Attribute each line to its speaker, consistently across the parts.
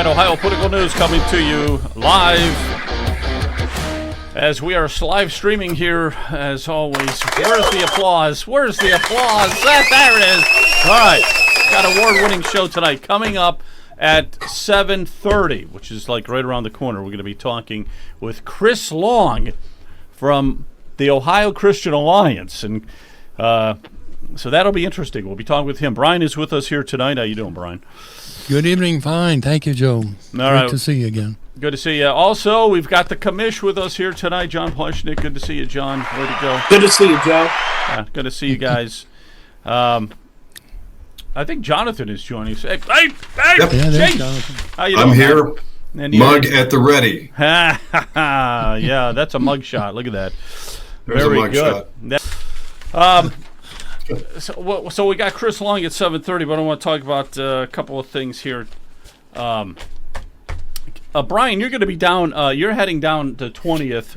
Speaker 1: right, Ohio political news coming to you live as we are live streaming here, as always. Where's the applause? Where's the applause? There it is. All right, got an award-winning show tonight coming up at 7:30, which is like right around the corner. We're going to be talking with Chris Long from the Ohio Christian Alliance, and so that'll be interesting. We'll be talking with him. Brian is with us here tonight. How you doing, Brian?
Speaker 2: Good evening. Fine. Thank you, Joe. Great to see you again.
Speaker 1: Good to see you. Also, we've got the commish with us here tonight, John Pleshnick. Good to see you, John. Way to go.
Speaker 3: Good to see you, Joe.
Speaker 1: Good to see you guys. I think Jonathan is joining us. Hey,
Speaker 2: Yep. Yeah,
Speaker 1: Jonathan. How you doing,
Speaker 4: I'm here. Mug
Speaker 1: man?
Speaker 4: at the ready.
Speaker 1: Yeah, that's a mug shot. Look at that.
Speaker 4: There's
Speaker 1: Very
Speaker 4: a mug
Speaker 1: good.
Speaker 4: shot.
Speaker 1: So we got Chris Long at 7:30, but I want to talk about a couple of things here. Brian, you're going to be down. You're heading down the 20th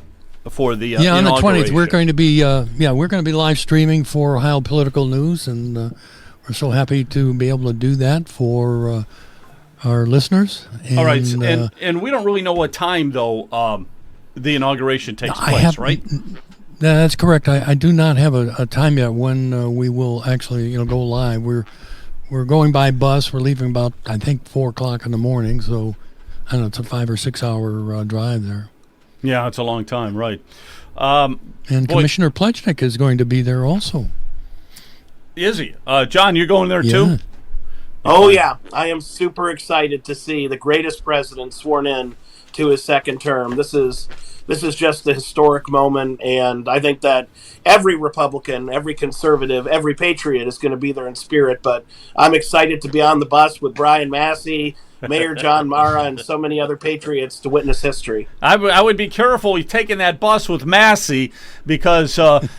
Speaker 1: for the
Speaker 2: on the 20th. We're going to be live streaming for Ohio political news, and we're so happy to be able to do that for our listeners. And,
Speaker 1: all right, and we don't really know what time though the inauguration takes place, right?
Speaker 2: That's correct. I do not have a time yet when we will actually go live. We're going by bus. We're leaving about, I think, 4 o'clock in the morning. So I don't know, it's a 5 or 6 hour drive there.
Speaker 1: Yeah, it's a long time, right?
Speaker 2: And Commissioner Plechnik is going to be there also.
Speaker 1: Is he? John, you're going there too?
Speaker 3: Oh yeah, I am super excited to see the greatest president sworn in to his second term. This is just a historic moment, and I think that every Republican, every conservative, every patriot is going to be there in spirit. But I'm excited to be on the bus with Brian Massey, Mayor John Mara, and so many other patriots to witness history.
Speaker 1: I would be careful taking that bus with Massey, because the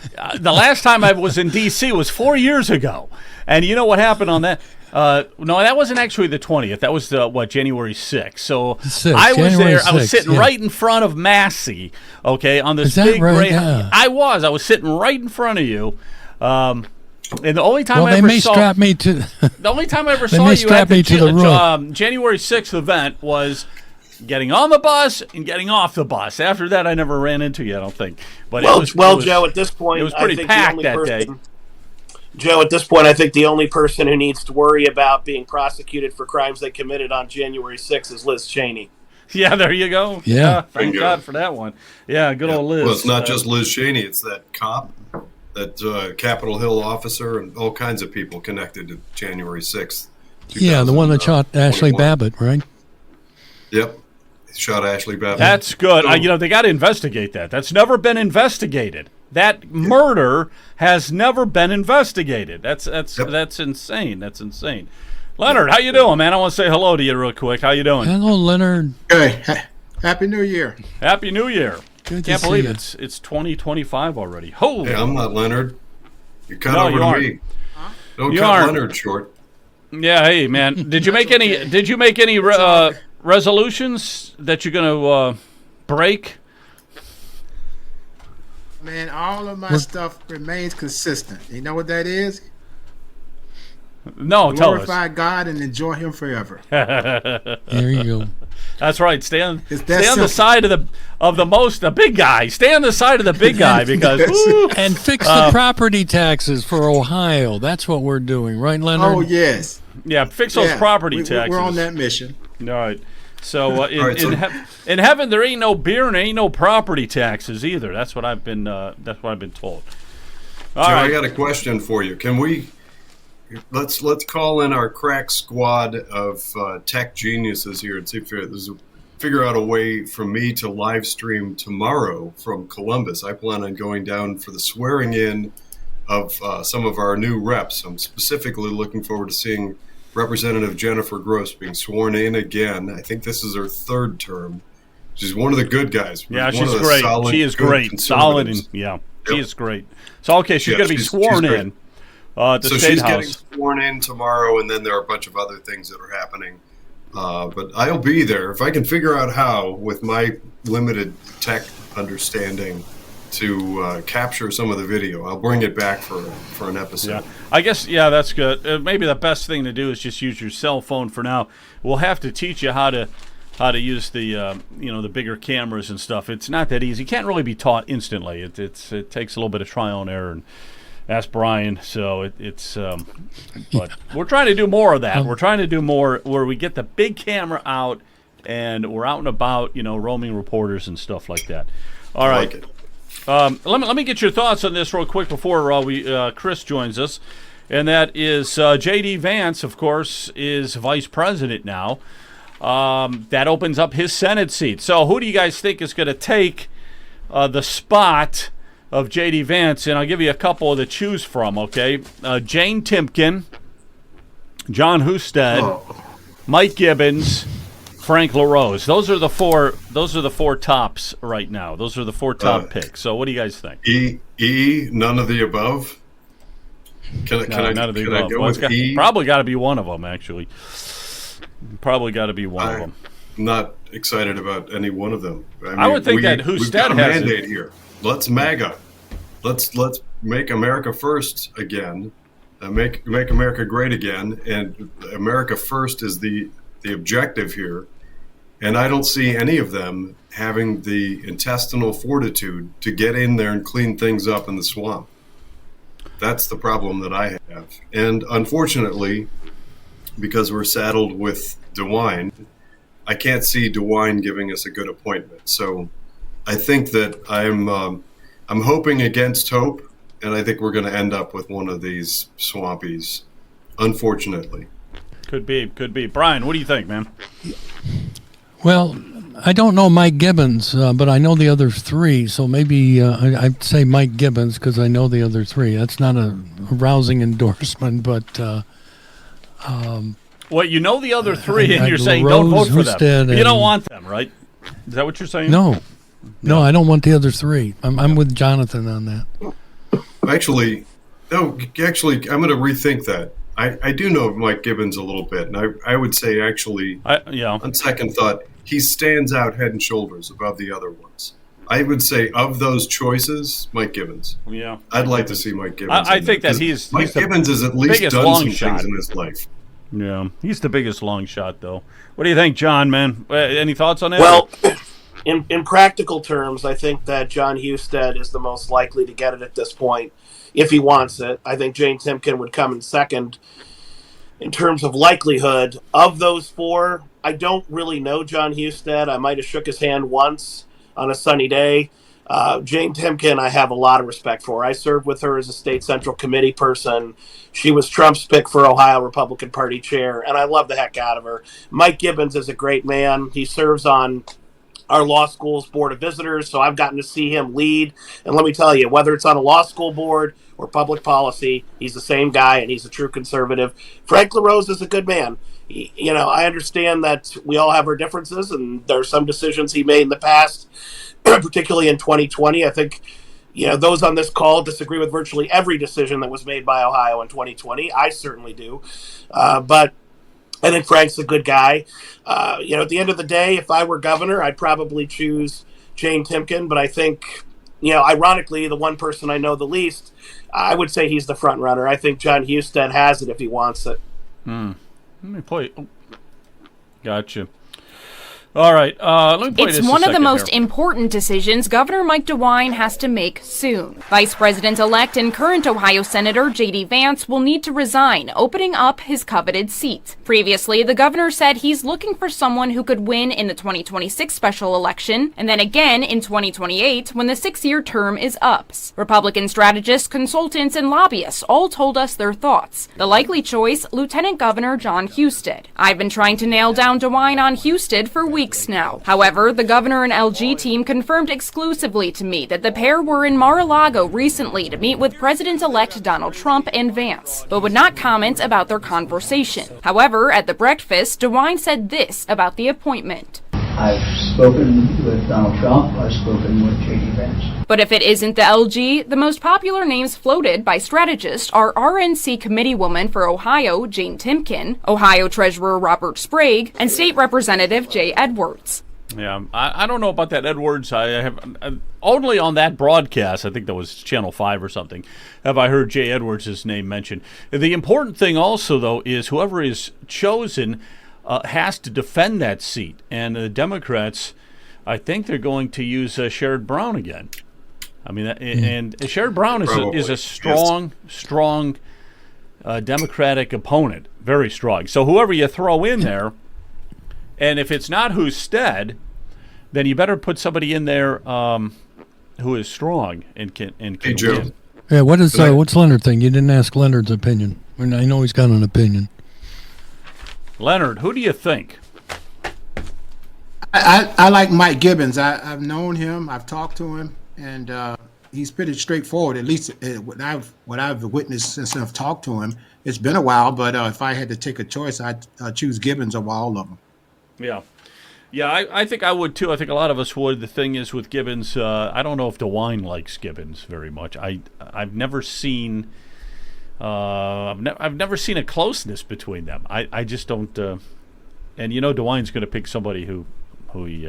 Speaker 1: last time I was in D.C. was 4 years ago. And you know what happened on that? No, that wasn't actually the 20th. That was January 6th. So I was there. I was sitting right in front of Massey, okay, on this big gray. Yeah. I was sitting right in front of you. And the only time I ever saw the only time I ever saw you at the January 6th event was getting on the bus and getting off the bus. After that, I never ran into you, I don't think. But
Speaker 3: Joe, at this point,
Speaker 1: it was pretty packed that day.
Speaker 3: Joe, at this point, I think the only person who needs to worry about being prosecuted for crimes they committed on January 6th is Liz Cheney.
Speaker 1: Yeah, there you go.
Speaker 2: Yeah.
Speaker 1: Thank God for that one. Yeah, good old Liz.
Speaker 4: Well, it's not just Liz Cheney. It's that cop, that Capitol Hill officer, and all kinds of people connected to January 6th.
Speaker 2: Yeah, the one that shot Ashley Babbitt, right?
Speaker 4: Yep. He shot Ashley Babbitt.
Speaker 1: That's good. They got to investigate that. That's never been investigated. That murder has never been investigated. That's insane. That's insane. Leonard, how you doing, man? I want to say hello to you real quick. How you doing?
Speaker 2: Hello, Leonard.
Speaker 5: Hey, Happy New Year.
Speaker 1: Happy New Year.
Speaker 2: Can't believe
Speaker 1: it's 2025 already. Holy.
Speaker 4: Hey, I'm not Leonard. You cut over to me.
Speaker 5: Huh?
Speaker 4: Don't cut Leonard short.
Speaker 1: Yeah, hey man. Did you make any resolutions that you're going to break?
Speaker 5: Man, all of my stuff remains consistent. You know what that is?
Speaker 1: No, tell us.
Speaker 5: Glorify God and enjoy Him forever.
Speaker 2: There you go.
Speaker 1: That's right. Stay on
Speaker 5: simple.
Speaker 1: the side of the big guy. Stay on the side of the big guy because
Speaker 2: and fix the property taxes for Ohio. That's what we're doing, right, Leonard?
Speaker 5: Oh yes.
Speaker 1: Yeah, fix those property taxes.
Speaker 5: We're on that mission.
Speaker 1: All right. So in heaven there ain't no beer and there ain't no property taxes either. That's what I've been told.
Speaker 4: Joe, I got a question for you. Can we let's call in our crack squad of tech geniuses here and see if there's figure out a way for me to live stream tomorrow from Columbus. I plan on going down for the swearing in of some of our new reps. I'm specifically looking forward to seeing Representative Jennifer Gross being sworn in again. I think this is her third term. She's one of the good guys.
Speaker 1: Yeah, she's great. She is great. Solid. And, she is great. So, okay, she's going to be sworn in at the State House. So she's getting sworn
Speaker 4: in tomorrow, and then there are a bunch of other things that are happening. But I'll be there. If I can figure out how, with my limited tech understanding, to capture some of the video. I'll bring it back for an episode.
Speaker 1: Yeah. I guess, yeah, that's good. Maybe the best thing to do is just use your cell phone for now. We'll have to teach you how to use the the bigger cameras and stuff. It's not that easy. You can't really be taught instantly. It takes a little bit of trial and error. And ask Brian. So but we're trying to do more of that. We're trying to do more where we get the big camera out and we're out and about, roaming reporters and stuff like that. All right.
Speaker 4: Like it.
Speaker 1: Let me get your thoughts on this real quick before Chris joins us, and that is JD Vance, of course, is vice president now. That opens up his Senate seat. So who do you guys think is going to take the spot of JD Vance? And I'll give you a couple to choose from. Okay, Jane Timken, John Husted, Mike Gibbons, Frank LaRose. Those are the four tops right now. Those are the four top picks. So what do you guys think?
Speaker 4: None of the above. Can I go with E?
Speaker 1: Probably got to be one of them, actually. Probably got to be one of them.
Speaker 4: I'm not excited about any one of them.
Speaker 1: I would think that
Speaker 4: we've got a mandate here. Let's MAGA. Let's make America first again. Make America great again. And America first is the objective here. And I don't see any of them having the intestinal fortitude to get in there and clean things up in the swamp. That's the problem that I have. And unfortunately, because we're saddled with DeWine, I can't see DeWine giving us a good appointment. So I think that I'm hoping against hope, and I think we're going to end up with one of these swampies, unfortunately.
Speaker 1: Could be. Brian, what do you think, man?
Speaker 2: Well, I don't know Mike Gibbons, but I know the other three, so maybe I'd say Mike Gibbons because I know the other three. That's not a rousing endorsement, but...
Speaker 1: you know the other three, and you're saying don't vote for them. You don't want them, right? Is that what you're saying?
Speaker 2: No, I don't want the other three. I'm with Jonathan on that.
Speaker 4: Actually, I'm going to rethink that. I do know Mike Gibbons a little bit, and I would say actually, on second thought, he stands out head and shoulders above the other ones. I would say of those choices, Mike Gibbons.
Speaker 1: Yeah,
Speaker 4: I'd like to see Mike Gibbons.
Speaker 1: I think that Mike
Speaker 4: Gibbons has at least done some things in his life.
Speaker 1: Yeah, he's the biggest long shot, though. What do you think, John, man? Any thoughts on that?
Speaker 3: Well, in practical terms, I think that John Husted is the most likely to get it at this point if he wants it. I think Jane Timken would come in second in terms of likelihood. Of those four, I don't really know John Husted. I might have shook his hand once on a sunny day. Jane Timken, I have a lot of respect for. I served with her as a state central committee person. She was Trump's pick for Ohio Republican Party chair, and I love the heck out of her. Mike Gibbons is a great man. He serves on our law school's board of visitors, so I've gotten to see him lead. And let me tell you, whether it's on a law school board or public policy, he's the same guy, and he's a true conservative. Frank LaRose is a good man. I understand that we all have our differences, and there are some decisions he made in the past, particularly in 2020. I think, those on this call disagree with virtually every decision that was made by Ohio in 2020. I certainly do. But I think Frank's a good guy. At the end of the day, if I were governor, I'd probably choose Jane Timken. But I think, ironically, the one person I know the least, I would say he's the front runner. I think John Husted has it if he wants it.
Speaker 1: Let me play. Gotcha. All right, let me play this.
Speaker 6: It's one of the most important decisions Governor Mike DeWine has to make soon. Vice President-elect and current Ohio Senator JD Vance will need to resign, opening up his coveted seat. Previously, the governor said he's looking for someone who could win in the 2026 special election, and then again in 2028 when the 6-year term is up. Republican strategists, consultants, and lobbyists all told us their thoughts. The likely choice, Lieutenant Governor John Husted. I've been trying to nail down DeWine on Husted for weeks now. However, the governor and LG team confirmed exclusively to me that the pair were in Mar-a-Lago recently to meet with President-elect Donald Trump and Vance, but would not comment about their conversation. However, at the breakfast, DeWine said this about the appointment.
Speaker 7: I've spoken with Donald Trump. I've spoken with JD Vance.
Speaker 6: But if it isn't the LG, the most popular names floated by strategists are RNC Committeewoman for Ohio, Jane Timken, Ohio Treasurer Robert Sprague, and State Representative Jay Edwards.
Speaker 1: Yeah, I don't know about that Edwards. I have only on that broadcast. I think that was Channel 5 or something. Have I heard Jay Edwards' name mentioned? The important thing also, though, is whoever is chosen has to defend that seat. And the Democrats, I think they're going to use Sherrod Brown again. I mean, and Sherrod Brown is a strong Democratic opponent, very strong. So whoever you throw in there. And if it's not Husted, then you better put somebody in there who is strong and can win.
Speaker 2: Yeah, what's Leonard think? You didn't ask Leonard's opinion. I mean, I know he's got an opinion.
Speaker 1: Leonard, who do you think?
Speaker 5: I like Mike Gibbons. I've known him. I've talked to him, and he's pretty straightforward. At least what I've witnessed since I've talked to him. It's been a while, but if I had to take a choice, I'd choose Gibbons over all of them.
Speaker 1: Yeah. Yeah, I think I would too. I think a lot of us would. The thing is with Gibbons, I don't know if DeWine likes Gibbons very much. I've never seen I've never seen a closeness between them. I just don't. And DeWine's going to pick somebody who he.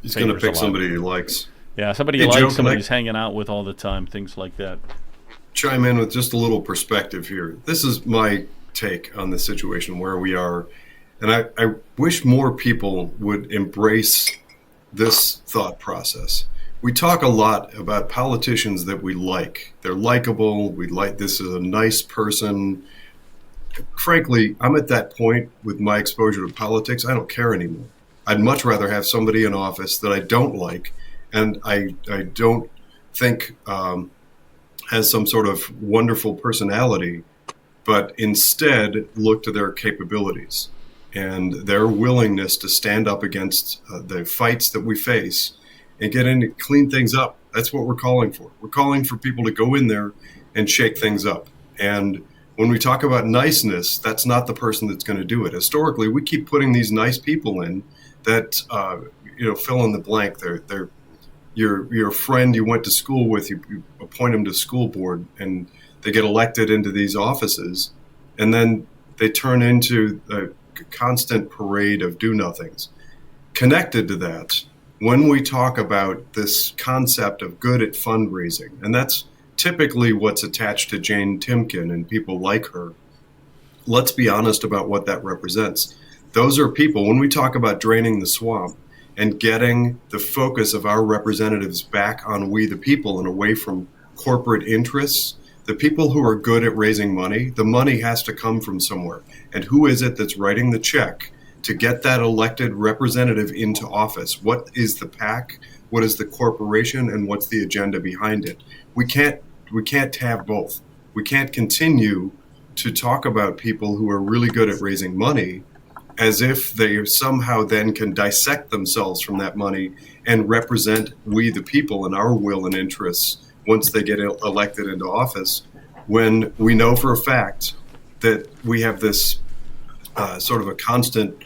Speaker 4: He's going to pick somebody he likes.
Speaker 1: Yeah, somebody he likes, somebody he's hanging out with all the time, things like that.
Speaker 4: Chime in with just a little perspective here. This is my take on the situation where we are. And I wish more people would embrace this thought process. We talk a lot about politicians that we like. They're likable. This is a nice person. Frankly, I'm at that point with my exposure to politics. I don't care anymore. I'd much rather have somebody in office that I don't like and I don't think has some sort of wonderful personality, but instead look to their capabilities and their willingness to stand up against the fights that we face and get in and clean things up. That's what we're calling for. We're calling for people to go in there and shake things up. And when we talk about niceness, that's not the person that's going to do it. Historically, we keep putting these nice people in that, fill in the blank. They're your friend you went to school with, you appoint them to school board, and they get elected into these offices, and then they turn into a constant parade of do-nothings. Connected to that, when we talk about this concept of good at fundraising, and that's typically what's attached to Jane Timken and people like her, let's be honest about what that represents. Those are people, when we talk about draining the swamp and getting the focus of our representatives back on we the people and away from corporate interests, the people who are good at raising money, the money has to come from somewhere. And who is it that's writing the check to get that elected representative into office? What is the PAC? What is the corporation? And what's the agenda behind it? We can't have both. We can't continue to talk about people who are really good at raising money as if they somehow then can dissect themselves from that money and represent we the people and our will and interests once they get elected into office, when we know for a fact that we have this sort of a constant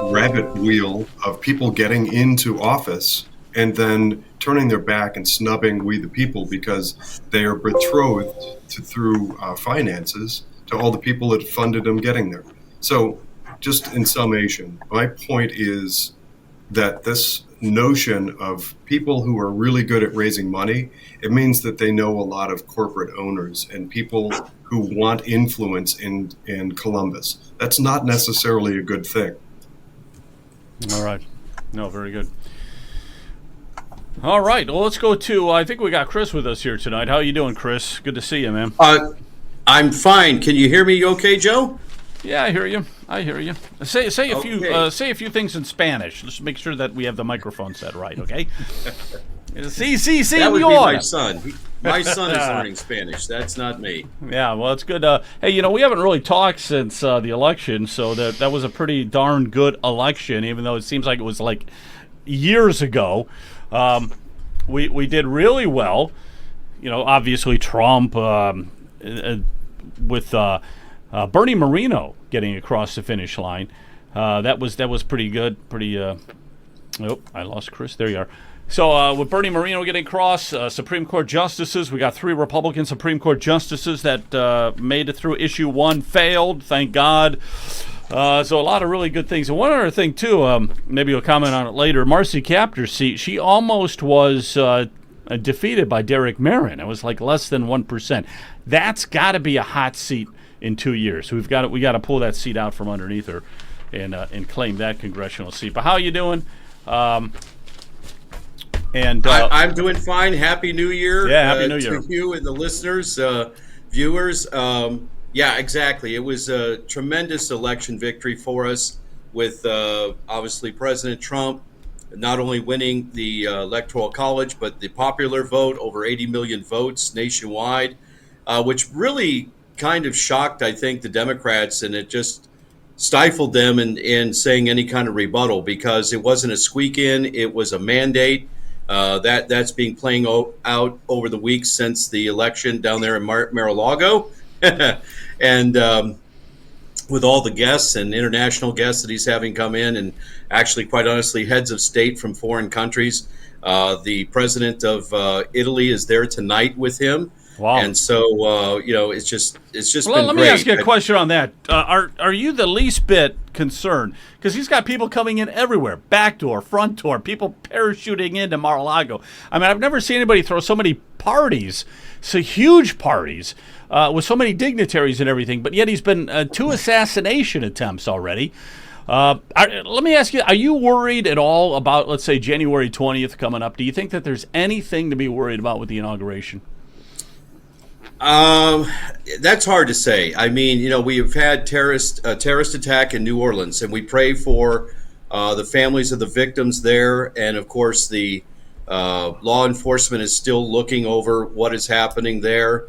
Speaker 4: rabbit wheel of people getting into office and then turning their back and snubbing we the people because they are betrothed through finances to all the people that funded them getting there. So just in summation, my point is that this notion of people who are really good at raising money, it means that they know a lot of corporate owners and people who want influence in Columbus. That's not necessarily a good thing.
Speaker 1: All right. No, very good. All right. Well, let's go to, I think we got Chris with us here tonight. How you doing, Chris? Good to see you, man.
Speaker 8: I'm fine. Can you hear me okay, Joe?
Speaker 1: Yeah, I hear you. Say a few things in Spanish. Let's make sure that we have the microphone set right, okay? Sí,
Speaker 8: that would be my son. My son is learning Spanish. That's not me.
Speaker 1: Yeah, well, it's good. Hey, we haven't really talked since the election, so that was a pretty darn good election, even though it seems like it was like years ago. We did really well. Obviously Trump with Bernie Moreno getting across the finish line. That was pretty good. I lost Chris. There you are. So with Bernie Moreno getting across, Supreme Court justices, we got 3 Republican Supreme Court justices that made it through issue 1, failed, thank God. So a lot of really good things. And one other thing, too, maybe you'll comment on it later, Marcy Kaptur's seat, she almost was defeated by Derek Marin. It was like less than 1%. That's got to be a hot seat in 2 years. We got to pull that seat out from underneath her and claim that congressional seat. But how are you doing?
Speaker 8: I'm doing fine. Happy New Year.
Speaker 1: Yeah, Happy New Year
Speaker 8: to you and the listeners, viewers. Yeah, exactly. It was a tremendous election victory for us with obviously President Trump not only winning the Electoral College, but the popular vote, over 80 million votes nationwide, which really kind of shocked, I think, the Democrats, and it just stifled them in saying any kind of rebuttal, because it wasn't a squeak in, it was a mandate. That's been playing out over the weeks since the election down there in Mar-a-Lago. And with all the guests and international guests that he's having come in, and actually, quite honestly, heads of state from foreign countries. The president of Italy is there tonight with him.
Speaker 1: Wow.
Speaker 8: And so, it's just
Speaker 1: Well,
Speaker 8: been
Speaker 1: let
Speaker 8: great.
Speaker 1: me ask you a question on that. Are you the least bit concerned? Because he's got people coming in everywhere, back door, front door, people parachuting into Mar-a-Lago. I mean, I've never seen anybody throw so many parties, so huge parties, with so many dignitaries and everything, but yet he's been 2 assassination attempts already. Let me ask you, are you worried at all about, let's say, January 20th coming up? Do you think that there's anything to be worried about with the inauguration?
Speaker 8: That's hard to say. I mean, we've had a terrorist attack in New Orleans, and we pray for the families of the victims there. And of course, the law enforcement is still looking over what is happening there.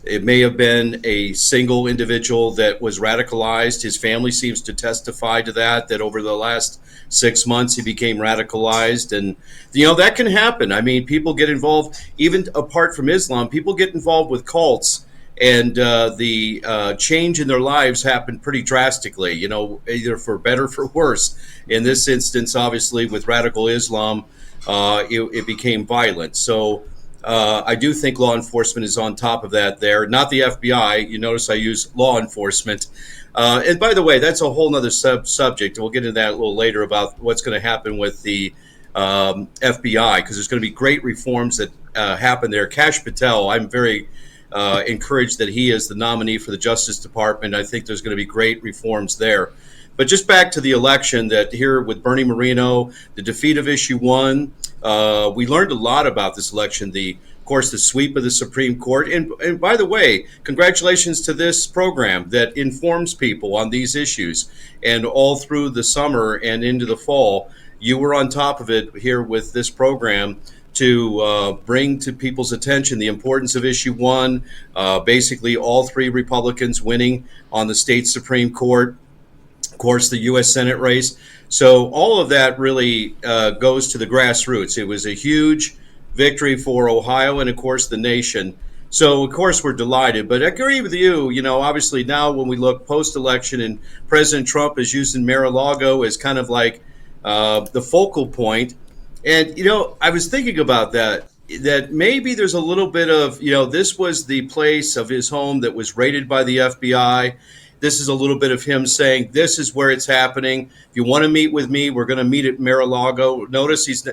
Speaker 8: It may have been a single individual that was radicalized. His family seems to testify to that over the last 6 months he became radicalized. And, that can happen. I mean, people get involved, even apart from Islam, people get involved with cults, and the change in their lives happened pretty drastically, either for better or for worse. In this instance, obviously, with radical Islam, it became violent. So I do think law enforcement is on top of that there, not the FBI. You notice I use law enforcement. And by the way, that's a whole other subject. We'll get into that a little later about what's going to happen with the FBI, because there's going to be great reforms that happen there. Kash Patel, I'm very encouraged that he is the nominee for the Justice Department. I think there's going to be great reforms there. But just back to the election, that here with Bernie Moreno, the defeat of Issue 1, we learned a lot about this election. Of course, the sweep of the Supreme Court. And by the way, congratulations to this program that informs people on these issues. And all through the summer and into the fall, you were on top of it here with this program to bring to people's attention the importance of Issue 1, basically all 3 Republicans winning on the state Supreme Court. Of course, the U.S. Senate race. So all of that really goes to the grassroots. It was a huge victory for Ohio and, of course, the nation. So, of course, we're delighted. But I agree with you. Obviously now when we look post-election, and President Trump is using Mar-a-Lago as kind of like the focal point. And, I was thinking about that maybe there's a little bit of, this was the place of his home that was raided by the FBI. This is a little bit of him saying, this is where it's happening. If you want to meet with me, we're going to meet at Mar-a-Lago. Notice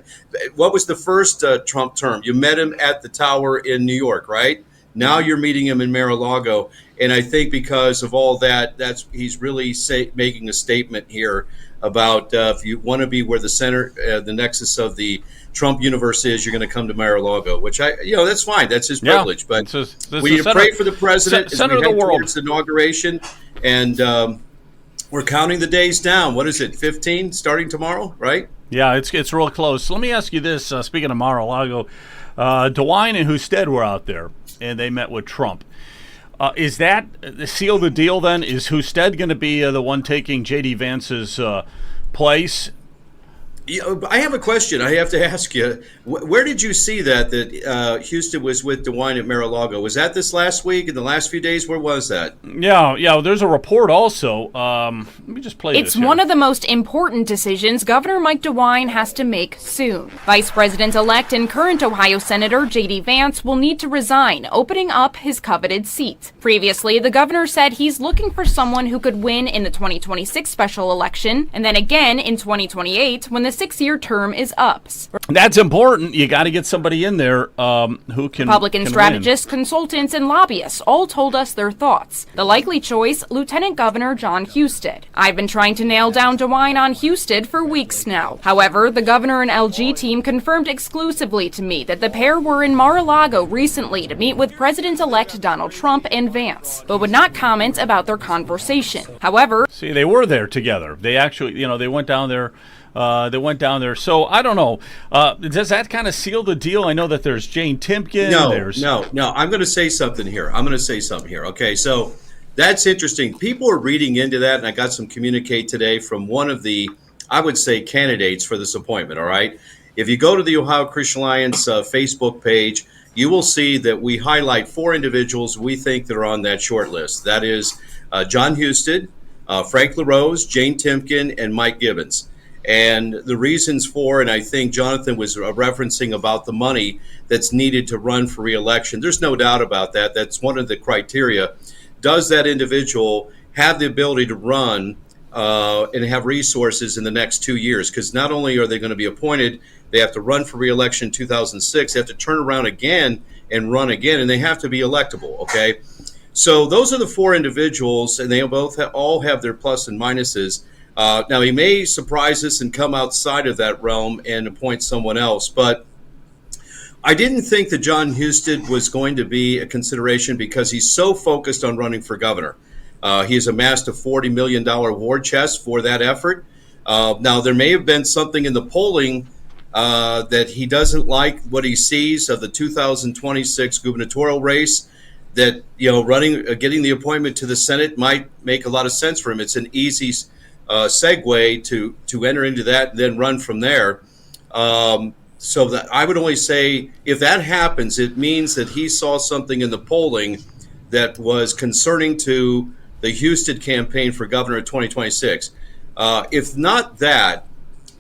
Speaker 8: what was the first Trump term? You met him at the tower in New York, right? Now you're meeting him in Mar-a-Lago. And I think because of all that, he's really making a statement here about if you want to be where the center, the nexus of the Trump universe is, you're going to come to Mar-a-Lago, which that's fine. That's his privilege. But we pray for the president as we head towards the inauguration. And we're counting the days down. What is it, 15 starting tomorrow, right?
Speaker 1: Yeah, it's real close. Let me ask you this. Speaking of Mar-a-Lago, DeWine and Husted were out there, and they met with Trump. Is that seal the deal then? Is Husted going to be the one taking JD Vance's place?
Speaker 8: I have a question. I have to ask you. Where did you see that Houston was with DeWine at Mar-a-Lago? Was that this last week? In the last few days? Where was that?
Speaker 1: Yeah. There's a report also. Let me just play
Speaker 6: It's
Speaker 1: this.
Speaker 6: one of the most important decisions Governor Mike DeWine has to make soon. Vice President-elect and current Ohio Senator JD Vance will need to resign, opening up his coveted seat. Previously, the governor said he's looking for someone who could win in the 2026 special election, and then again in 2028 when the 6-year term is up.
Speaker 1: That's important. You got to get somebody in there who can.
Speaker 6: Republican
Speaker 1: can
Speaker 6: strategists, consultants, and lobbyists all told us their thoughts. The likely choice, Lieutenant Governor John Husted. I've been trying to nail down DeWine on Husted for weeks now. However, the governor and LG team confirmed exclusively to me that the pair were in Mar-a-Lago recently to meet with President-elect Donald Trump and Vance, but would not comment about their conversation. However,
Speaker 1: See, they were there together. They actually, they went down there. So I don't know. Does that kind of seal the deal? I know that there's Jane Timken.
Speaker 8: No. I'm going to say something here. Okay, so that's interesting. People are reading into that, and I got some communique today from one of the, I would say, candidates for this appointment. All right. If you go to the Ohio Christian Alliance Facebook page, you will see that we highlight 4 individuals we think that are on that short list. That is John Husted, Frank LaRose, Jane Timken, and Mike Gibbons. And the reasons for, and I think Jonathan was referencing about the money that's needed to run for re-election. There's no doubt about that. That's one of the criteria. Does that individual have the ability to run and have resources in the next 2 years? Because not only are they going to be appointed, they have to run for re-election in 2006. They have to turn around again and run again, and they have to be electable, okay? So those are the 4 individuals, and they all have their plus and minuses. Now, he may surprise us and come outside of that realm and appoint someone else, but I didn't think that John Husted was going to be a consideration because he's so focused on running for governor. He has amassed a $40 million war chest for that effort. Now, there may have been something in the polling that he doesn't like what he sees of the 2026 gubernatorial race, that, getting the appointment to the Senate might make a lot of sense for him. It's an easy segue to enter into that and then run from there. So that I would only say if that happens, it means that he saw something in the polling that was concerning to the Houston campaign for governor of 2026. If not that,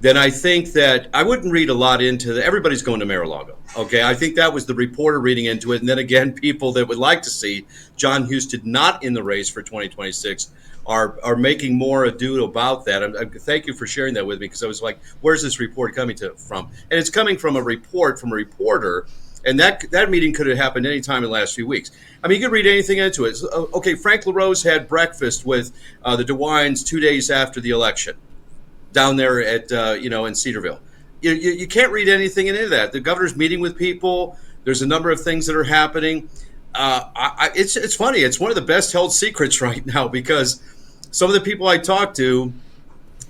Speaker 8: then I think that I wouldn't read a lot into that. Everybody's going to Mar-a-Lago. Okay, I think that was the reporter reading into it. And then again, people that would like to see John Husted not in the race for 2026 are making more ado about that. Thank you for sharing that with me, because I was like, where's this report coming from? And it's coming from a report from a reporter, and that meeting could have happened any time in the last few weeks. I mean, you could read anything into it. Okay, Frank LaRose had breakfast with the DeWines 2 days after the election down there at, in Cedarville. You can't read anything into that. The governor's meeting with people. There's a number of things that are happening. It's funny. It's one of the best held secrets right now, because some of the people I talk to,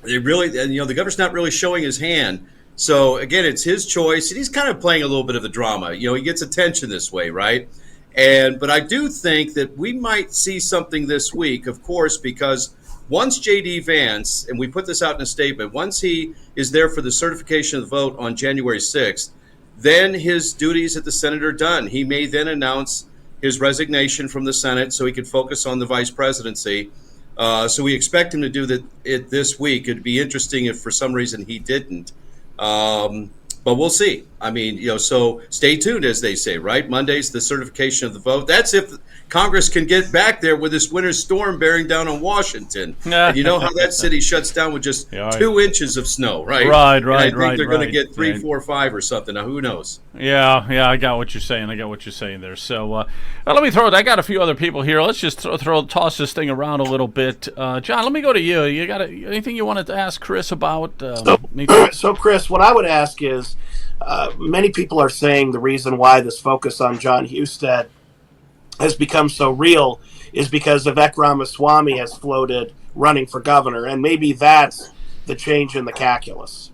Speaker 8: they really, the governor's not really showing his hand. So again, it's his choice, and he's kind of playing a little bit of the drama. He gets attention this way, right? But I do think that we might see something this week, of course, because once JD Vance, and we put this out in a statement, once he is there for the certification of the vote on January 6th, then his duties at the Senate are done. He may then announce his resignation from the Senate so he can focus on the vice presidency. So we expect him to do it this week. It'd be interesting if for some reason he didn't. But we'll see. I mean, so stay tuned, as they say, right? Monday's the certification of the vote. That's if Congress can get back there with this winter storm bearing down on Washington. And you know how that city shuts down with just 2 inches of snow, right?
Speaker 1: Right.
Speaker 8: And I think they're going to get 3, 4, 5 or something. Now, who knows?
Speaker 1: Yeah, I got what you're saying. there. So let me throw it. I got a few other people here. Let's just toss this thing around a little bit. John, let me go to you. You got anything you wanted to ask Chris about?
Speaker 3: So, Chris, what I would ask is, many people are saying the reason why this focus on John Husted has become so real is because Vivek Ramaswamy has floated running for governor, and maybe that's the change in the calculus.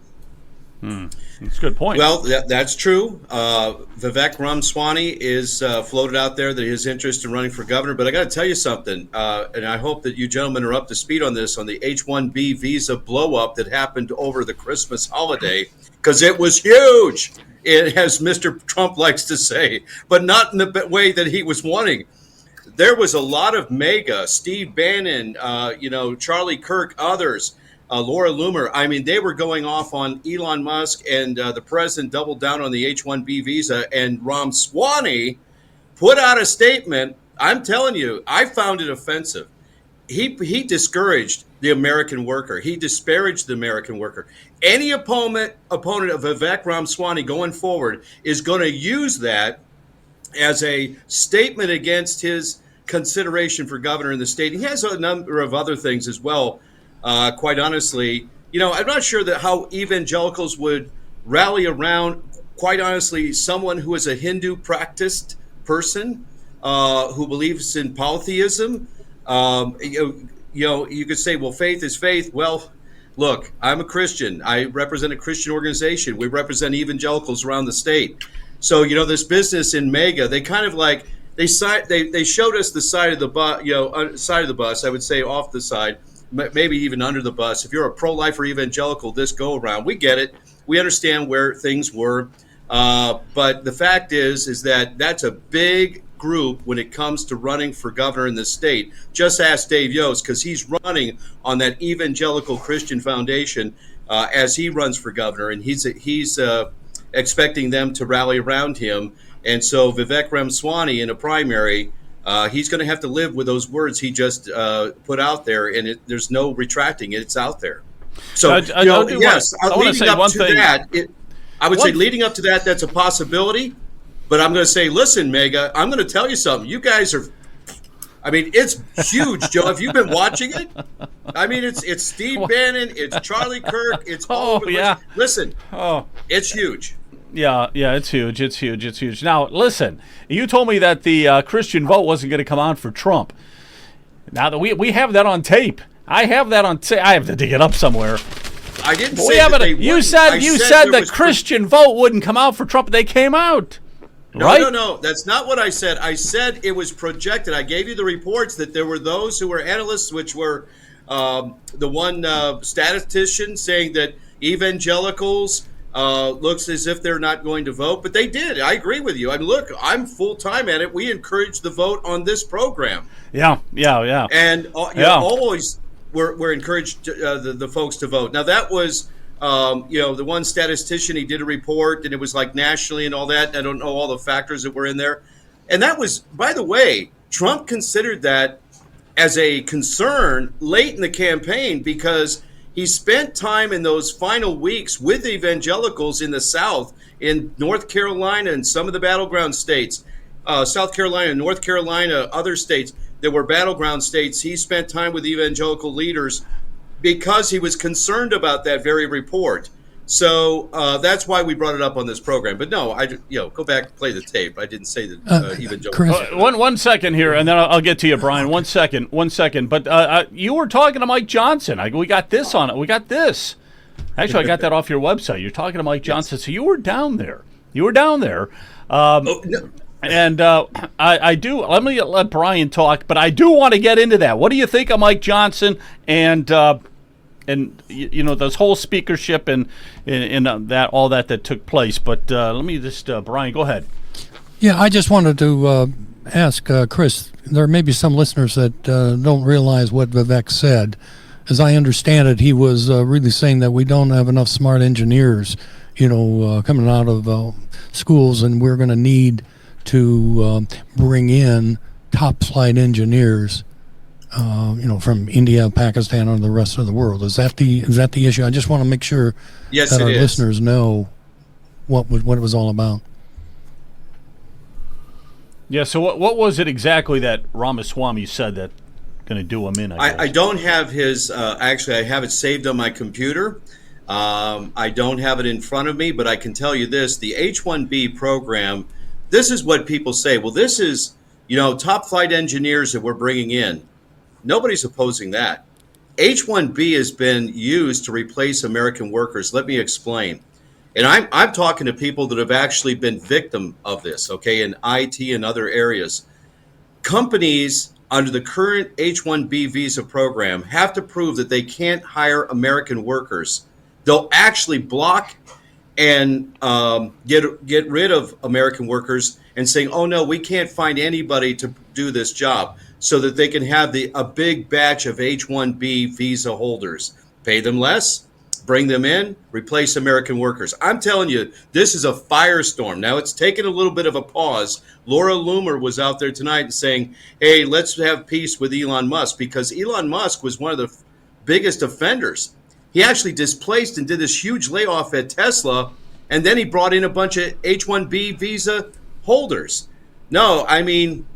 Speaker 1: That's a good point.
Speaker 8: Well, that's true. Vivek Ramaswamy is floated out there that his interest in running for governor. But I got to tell you something, and I hope that you gentlemen are up to speed on this, on the H-1B visa blow-up that happened over the Christmas holiday, because it was huge, as Mr. Trump likes to say, but not in the way that he was wanting. There was a lot of MAGA, Steve Bannon, Charlie Kirk, others, Laura Loomer. I mean, they were going off on Elon Musk, and the president doubled down on the H-1B visa. And Ramaswamy put out a statement. I'm telling you, I found it offensive. He discouraged the American worker. He disparaged the American worker. Any opponent of Vivek Ramaswamy going forward is going to use that as a statement against his consideration for governor in the state. He has a number of other things as well. Quite honestly, I'm not sure that how evangelicals would rally around, quite honestly, someone who is a Hindu practiced person who believes in polytheism. You could say, well, faith is faith. Well, look, I'm a Christian. I represent a Christian organization. We represent evangelicals around the state. So, this business in MAGA, they kind of like, they showed us the side of the bus, side of the bus, I would say off the side, maybe even under the bus. If you're a pro-life or evangelical this go around, we get it. We understand where things were. But the fact is that that's a big group when it comes to running for governor in the state. Just ask Dave Yost, because he's running on that Evangelical Christian Foundation as he runs for governor, and he's expecting them to rally around him. And so Vivek Ramaswamy in a primary, he's going to have to live with those words he just put out there, and there's no retracting it. It's out there. So, leading up to that, that's a possibility. But I'm going to say, listen, Mega, I'm going to tell you something. You guys are, it's huge, Joe. Have you been watching it? It's Steve Bannon, it's Charlie Kirk, it's all over the place. Listen, it's huge.
Speaker 1: Yeah, it's huge. It's huge. Now, listen, you told me that the Christian vote wasn't going to come out for Trump. Now that we have that on tape. I have that on tape. I have to dig it up somewhere.
Speaker 8: I didn't say that they
Speaker 1: You said the Christian vote wouldn't come out for Trump. They came out. Right?
Speaker 8: No. That's not what I said. I said it was projected. I gave you the reports that there were those who were analysts, which were the one statistician saying that evangelicals looks as if they're not going to vote, but they did. I agree with you. Look, I'm full time at it. We encourage the vote on this program.
Speaker 1: Yeah.
Speaker 8: And always we're encouraged the folks to vote. Now that was. The one statistician, he did a report, and it was like nationally and all that. I don't know all the factors that were in there. And that was, by the way, Trump considered that as a concern late in the campaign because he spent time in those final weeks with evangelicals in the South, in North Carolina and some of the battleground states, South Carolina, North Carolina, other states that were battleground states. He spent time with evangelical leaders because he was concerned about that very report. So that's why we brought it up on this program. But no, go back and play the tape. I didn't say that evangelical.
Speaker 1: One second here, and then I'll get to you, Brian. One second. But you were talking to Mike Johnson. We got this on it. We got this. Actually, I got that off your website. You're talking to Mike Johnson. So you were down there. No. And I do. Let Brian talk, but I do want to get into that. What do you think of Mike Johnson and this whole speakership and that all that took place? But let me just Brian, go ahead.
Speaker 2: Yeah, I just wanted to ask Chris. There may be some listeners that don't realize what Vivek said. As I understand it, he was really saying that we don't have enough smart engineers, coming out of schools, and we're going to need to bring in top flight engineers, from India, Pakistan, and the rest of the world. Is that the issue? I just want to make sure that our listeners know what it was all about.
Speaker 1: Yeah. So what was it exactly that Ramaswamy said that going to do him in?
Speaker 8: I don't have his. Actually, I have it saved on my computer. I don't have it in front of me, but I can tell you this: the H-1B program. This is what people say. Well, this is, top flight engineers that we're bringing in. Nobody's opposing that. H-1B has been used to replace American workers. Let me explain. And I'm talking to people that have actually been victim of this, okay, in IT and other areas. Companies under the current H-1B visa program have to prove that they can't hire American workers. They'll actually block and get rid of American workers and saying, oh, no, we can't find anybody to do this job, so that they can have a big batch of H-1B visa holders. Pay them less, bring them in, replace American workers. I'm telling you, this is a firestorm. Now, it's taken a little bit of a pause. Laura Loomer was out there tonight saying, hey, let's have peace with Elon Musk, because Elon Musk was one of the biggest offenders. He actually displaced and did this huge layoff at Tesla, and then he brought in a bunch of H-1B visa holders. No, I mean,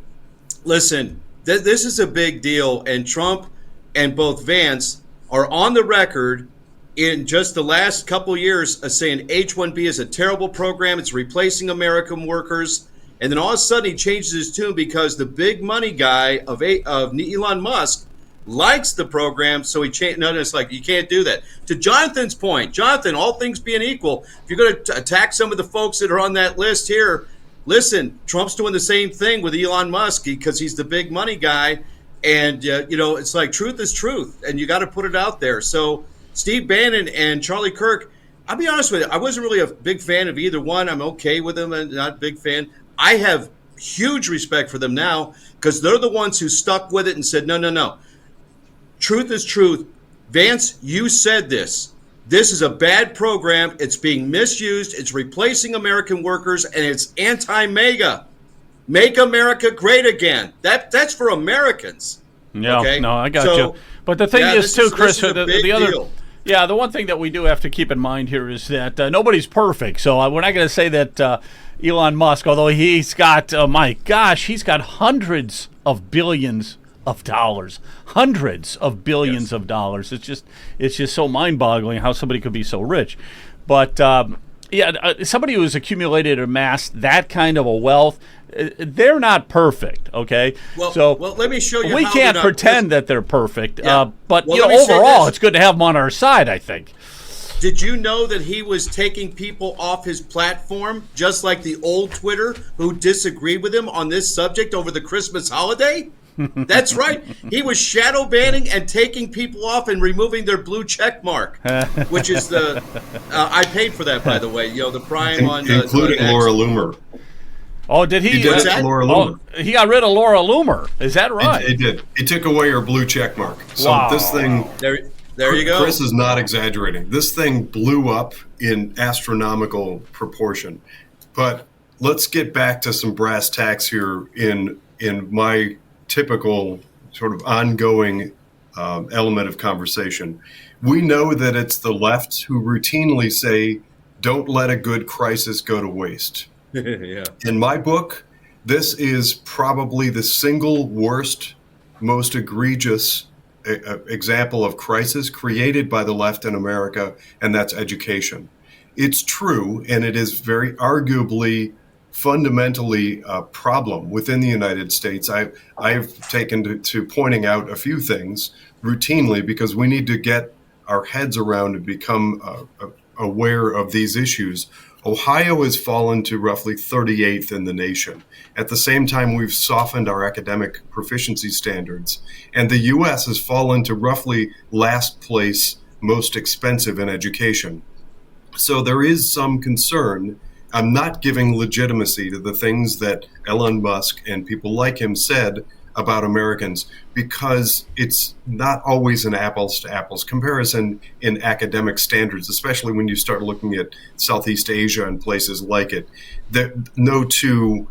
Speaker 8: listen, this is a big deal, and Trump and both Vance are on the record in just the last couple of years of saying H-1B is a terrible program, it's replacing American workers, and then all of a sudden he changes his tune because the big money guy of Elon Musk likes the program, so he changed. No, it's like, you can't do that. To Jonathan's point, Jonathan, all things being equal, if you're going to attack some of the folks that are on that list here, listen, Trump's doing the same thing with Elon Musk because he's the big money guy, and it's like truth is truth, and you got to put it out there. So Steve Bannon and Charlie Kirk, I'll be honest with you, I wasn't really a big fan of either one. I'm okay with them and not a big fan. I have huge respect for them now because they're the ones who stuck with it and said, no. Truth is truth. Vance, you said this. This is a bad program. It's being misused. It's replacing American workers, and it's anti-MAGA. Make America great again. That's for Americans.
Speaker 1: Yeah,
Speaker 8: okay?
Speaker 1: No, I got you. But the thing is, too, Chris,
Speaker 8: the other deal.
Speaker 1: Yeah, the one thing that we do have to keep in mind here is that nobody's perfect. So we're not going to say that Elon Musk, although he's got, my gosh, he's got hundreds of billions of dollars, hundreds of billions of dollars. It's just so mind-boggling how somebody could be so rich. But somebody who has accumulated or amassed that kind of a wealth, they're not perfect. Okay,
Speaker 8: well, let me show you.
Speaker 1: We
Speaker 8: how
Speaker 1: can't pretend that they're perfect.
Speaker 8: Yeah.
Speaker 1: But
Speaker 8: well,
Speaker 1: overall, it's good to have them on our side, I think.
Speaker 8: Did you know that he was taking people off his platform, just like the old Twitter who disagreed with him on this subject over the Christmas holiday? That's right. He was shadow banning and taking people off and removing their blue check mark, which is the I paid for that, by the way. The Prime on
Speaker 4: including Laura Loomer.
Speaker 1: Oh, did he?
Speaker 4: He did that? Laura Loomer.
Speaker 1: He got rid of Laura Loomer. Is that right?
Speaker 4: He did. He took away her blue check mark. So
Speaker 1: wow.
Speaker 4: This thing.
Speaker 8: There you go.
Speaker 4: Chris is not exaggerating. This thing blew up in astronomical proportion. But let's get back to some brass tacks here in my typical sort of ongoing element of conversation. We know that it's the left who routinely say, don't let a good crisis go to waste.
Speaker 8: Yeah.
Speaker 4: In my book, this is probably the single worst, most egregious example of crisis created by the left in America, and that's education. It's true, and it is very arguably fundamentally a problem within the United States. I've taken to pointing out a few things routinely because we need to get our heads around and become aware of these issues. Ohio has fallen to roughly 38th in the nation. At the same time, we've softened our academic proficiency standards, and the U.S. has fallen to roughly last place, most expensive in education. So there is some concern. I'm not giving legitimacy to the things that Elon Musk and people like him said about Americans because it's not always an apples to apples comparison in academic standards, especially when you start looking at Southeast Asia and places like it. No two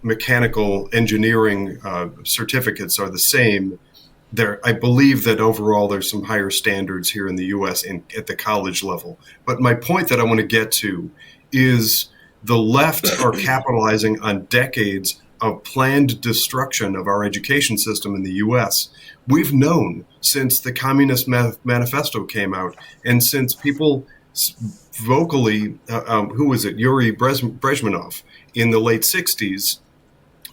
Speaker 4: mechanical engineering certificates are the same. I believe that overall there's some higher standards here in the U.S. at the college level. But my point that I want to get to is the left are capitalizing on decades of planned destruction of our education system in the U.S. We've known since the Communist Manifesto came out and since people vocally, who was it, Yuri Brezhnev in the late 60s,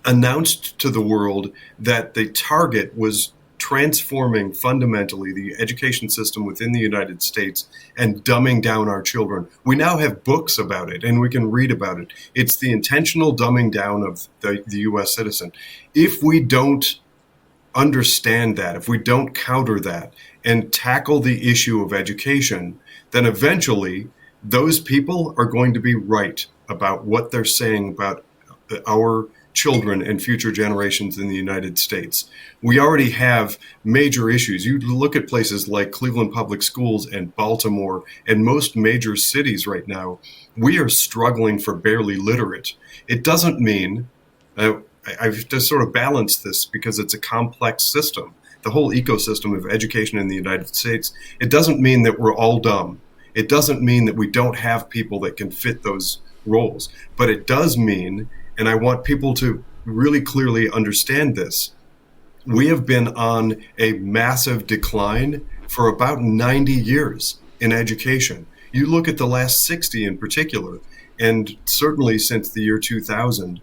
Speaker 4: announced to the world that the target was transforming fundamentally the education system within the United States and dumbing down our children. We now have books about it and we can read about it. It's the intentional dumbing down of the U.S. citizen. If we don't understand that, if we don't counter that and tackle the issue of education, then eventually those people are going to be right about what they're saying about our children and future generations in the United States. We already have major issues. You look at places like Cleveland Public Schools and Baltimore and most major cities right now, we are struggling for barely literate. It doesn't mean, I've just sort of balanced this because it's a complex system, the whole ecosystem of education in the United States. It doesn't mean that we're all dumb. It doesn't mean that we don't have people that can fit those roles, but it does mean, and I want people to really clearly understand this, we have been on a massive decline for about 90 years in education. You look at the last 60 in particular, and certainly since the year 2000,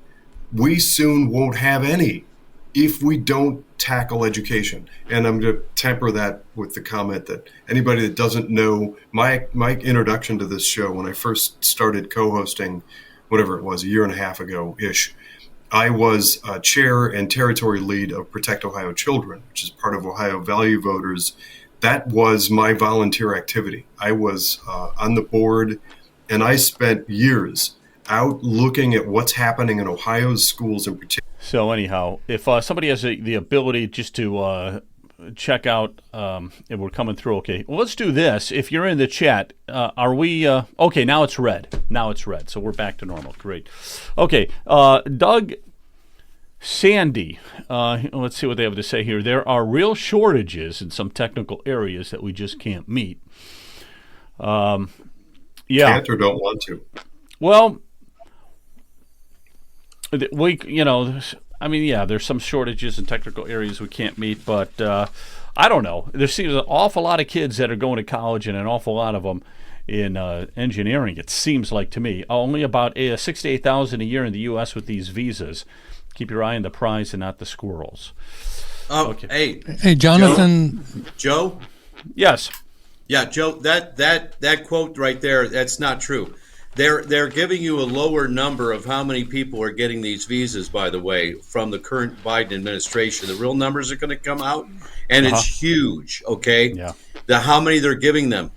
Speaker 4: we soon won't have any if we don't tackle education. And I'm going to temper that with the comment that anybody that doesn't know my introduction to this show, when I first started co-hosting, whatever it was, a year and a half ago-ish, I was chair and territory lead of Protect Ohio Children, which is part of Ohio Value Voters. That was my volunteer activity. I was on the board, and I spent years out looking at what's happening in Ohio's schools in particular.
Speaker 1: So anyhow, if somebody has the ability just to check out, and we're coming through, okay. Well, let's do this. If you're in the chat, are we, okay, now it's red. Now it's red, so we're back to normal. Great. Okay, Doug Sandy, let's see what they have to say here. There are real shortages in some technical areas that we just can't meet. Yeah.
Speaker 4: Can't or don't want to.
Speaker 1: Well, we, I mean, yeah, there's some shortages in technical areas we can't meet, but I don't know. There seems an awful lot of kids that are going to college and an awful lot of them in engineering, it seems like to me. Only about 6,000 to 8,000 a year in the U.S. with these visas. Keep your eye on the prize and not the squirrels.
Speaker 8: Oh,
Speaker 1: okay.
Speaker 2: Hey, Jonathan.
Speaker 8: Joe?
Speaker 1: Yes.
Speaker 8: Yeah, Joe, that quote right there, that's not true. They're giving you a lower number of how many people are getting these visas, by the way, from the current Biden administration. The real numbers are going to come out, and it's huge, okay?
Speaker 1: Yeah.
Speaker 8: How many they're giving them.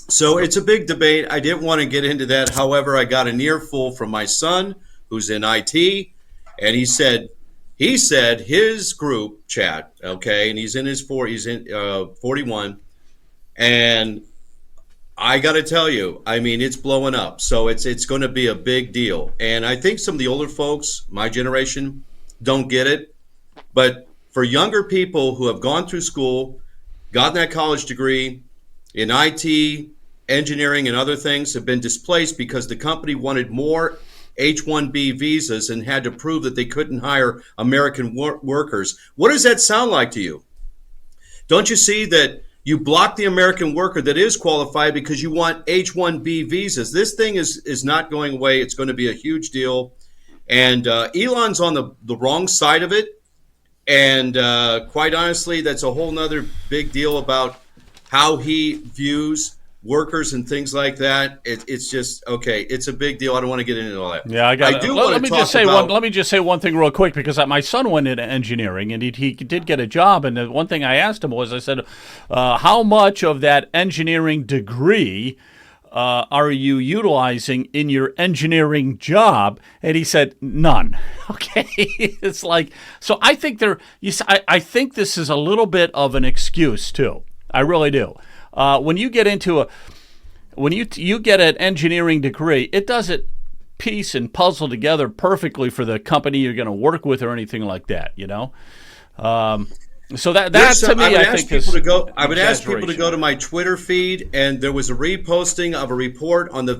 Speaker 8: So it's a big debate. I didn't want to get into that. However, I got an earful from my son, who's in IT, and he said his group chat, okay, and he's in 41, and I got to tell you, I mean, it's blowing up. So it's going to be a big deal. And I think some of the older folks, my generation, don't get it. But for younger people who have gone through school, gotten that college degree in IT, engineering, and other things, have been displaced because the company wanted more H-1B visas and had to prove that they couldn't hire American workers. What does that sound like to you? Don't you see that you block the American worker that is qualified because you want H-1B visas? This thing is not going away. It's going to be a huge deal. And Elon's on the wrong side of it. And quite honestly, that's a whole nother big deal about how he views workers and things like that. It's just, okay, it's a big deal. I don't want to get into all that.
Speaker 1: Yeah, I got it. Let me just say one thing real quick, because my son went into engineering and he did get a job. And the one thing I asked him was, I said, how much of that engineering degree are you utilizing in your engineering job? And he said, none. Okay. It's like, so I think I think this is a little bit of an excuse too. I really do. When you get into when you get an engineering degree, it doesn't piece and puzzle together perfectly for the company you're going to work with or anything like that, So that to me, I think is
Speaker 8: I would ask people to go to my Twitter feed, and there was a reposting of a report on the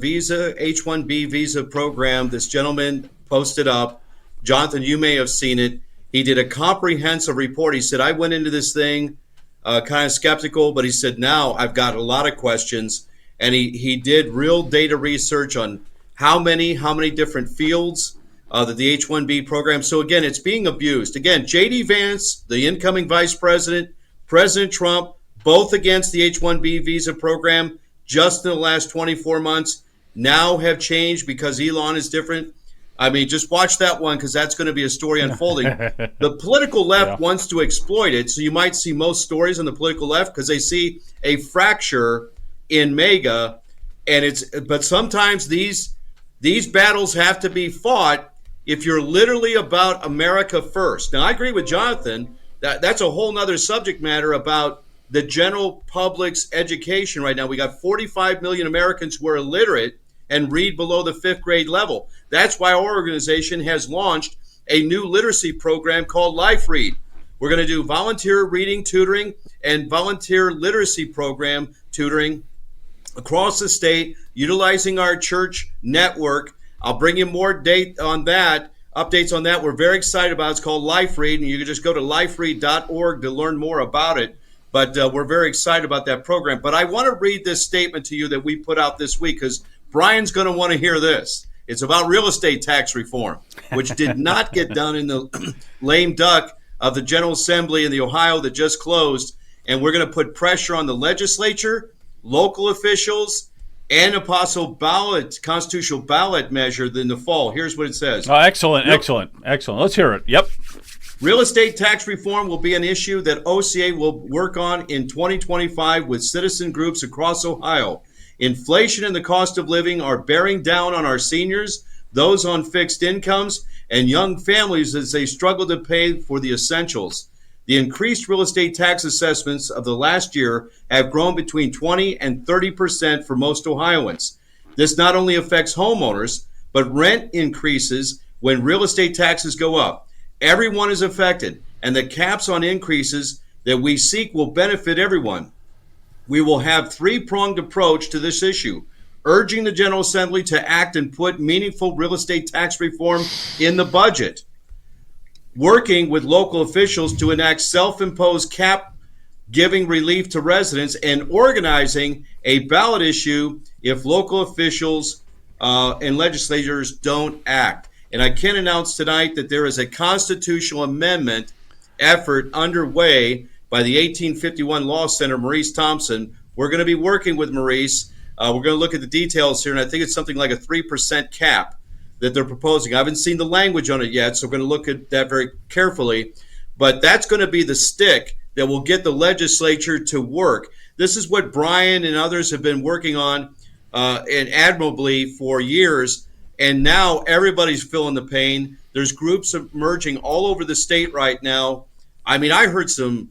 Speaker 8: H-1B visa program. This gentleman posted up. Jonathan, you may have seen it. He did a comprehensive report. He said, I went into this thing kind of skeptical, but he said, now I've got a lot of questions. And he did real data research on how many different fields that the H-1B program. So again, it's being abused. Again, JD Vance, the incoming vice president, President Trump, both against the H-1B visa program just in the last 24 months, now have changed because Elon is different. I mean, just watch that one because that's going to be a story unfolding. The political left wants to exploit it, so you might see most stories on the political left because they see a fracture in MAGA, but sometimes these battles have to be fought if you're literally about America first. Now, I agree with Jonathan that that's a whole nother subject matter about the general public's education right now. We got 45 million Americans who are illiterate and read below the 5th grade level. That's why our organization has launched a new literacy program called Life Read. We're going to do volunteer reading tutoring and volunteer literacy program tutoring across the state, utilizing our church network. I'll bring you more updates on that. We're very excited about it. It's called Life Read, and you can just go to liferead.org to learn more about it. But we're very excited about that program. But I want to read this statement to you that we put out this week because Brian's going to want to hear this. It's about real estate tax reform, which did not get done in the lame duck of the General Assembly in the Ohio that just closed. And we're going to put pressure on the legislature, local officials, and a possible constitutional ballot measure in the fall. Here's what it says.
Speaker 1: Oh, excellent. Let's hear it. Yep.
Speaker 8: Real estate tax reform will be an issue that OCA will work on in 2025 with citizen groups across Ohio. Inflation and the cost of living are bearing down on our seniors, those on fixed incomes, and young families as they struggle to pay for the essentials. The increased real estate tax assessments of the last year have grown between 20 and 30% for most Ohioans. This not only affects homeowners, but rent increases when real estate taxes go up. Everyone is affected, and the caps on increases that we seek will benefit everyone. We will have three-pronged approach to this issue, urging the General Assembly to act and put meaningful real estate tax reform in the budget, working with local officials to enact self-imposed cap giving relief to residents, and organizing a ballot issue if local officials and legislators don't act. And I can announce tonight that there is a constitutional amendment effort underway by the 1851 Law Center, Maurice Thompson. We're going to be working with Maurice. We're going to look at the details here, and I think it's something like a 3% cap that they're proposing. I haven't seen the language on it yet, so we're going to look at that very carefully. But that's going to be the stick that will get the legislature to work. This is what Brian and others have been working on and admirably for years. And now everybody's feeling the pain. There's groups emerging all over the state right now. I mean, I heard some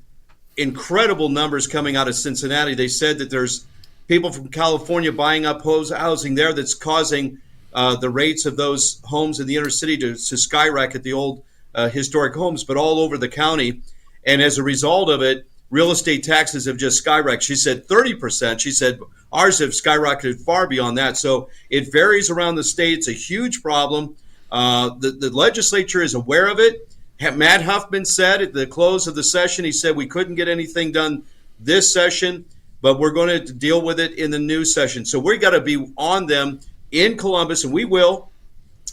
Speaker 8: incredible numbers coming out of Cincinnati. They said that there's people from California buying up housing there that's causing the rates of those homes in the inner city to skyrocket, the old historic homes, but all over the county. And as a result of it, real estate taxes have just skyrocketed. She said 30%. She said ours have skyrocketed far beyond that. So it varies around the state. It's a huge problem. The legislature is aware of it. Matt Huffman said at the close of the session, he said we couldn't get anything done this session, but we're going to deal with it in the new session. So we got to be on them in Columbus, and we will.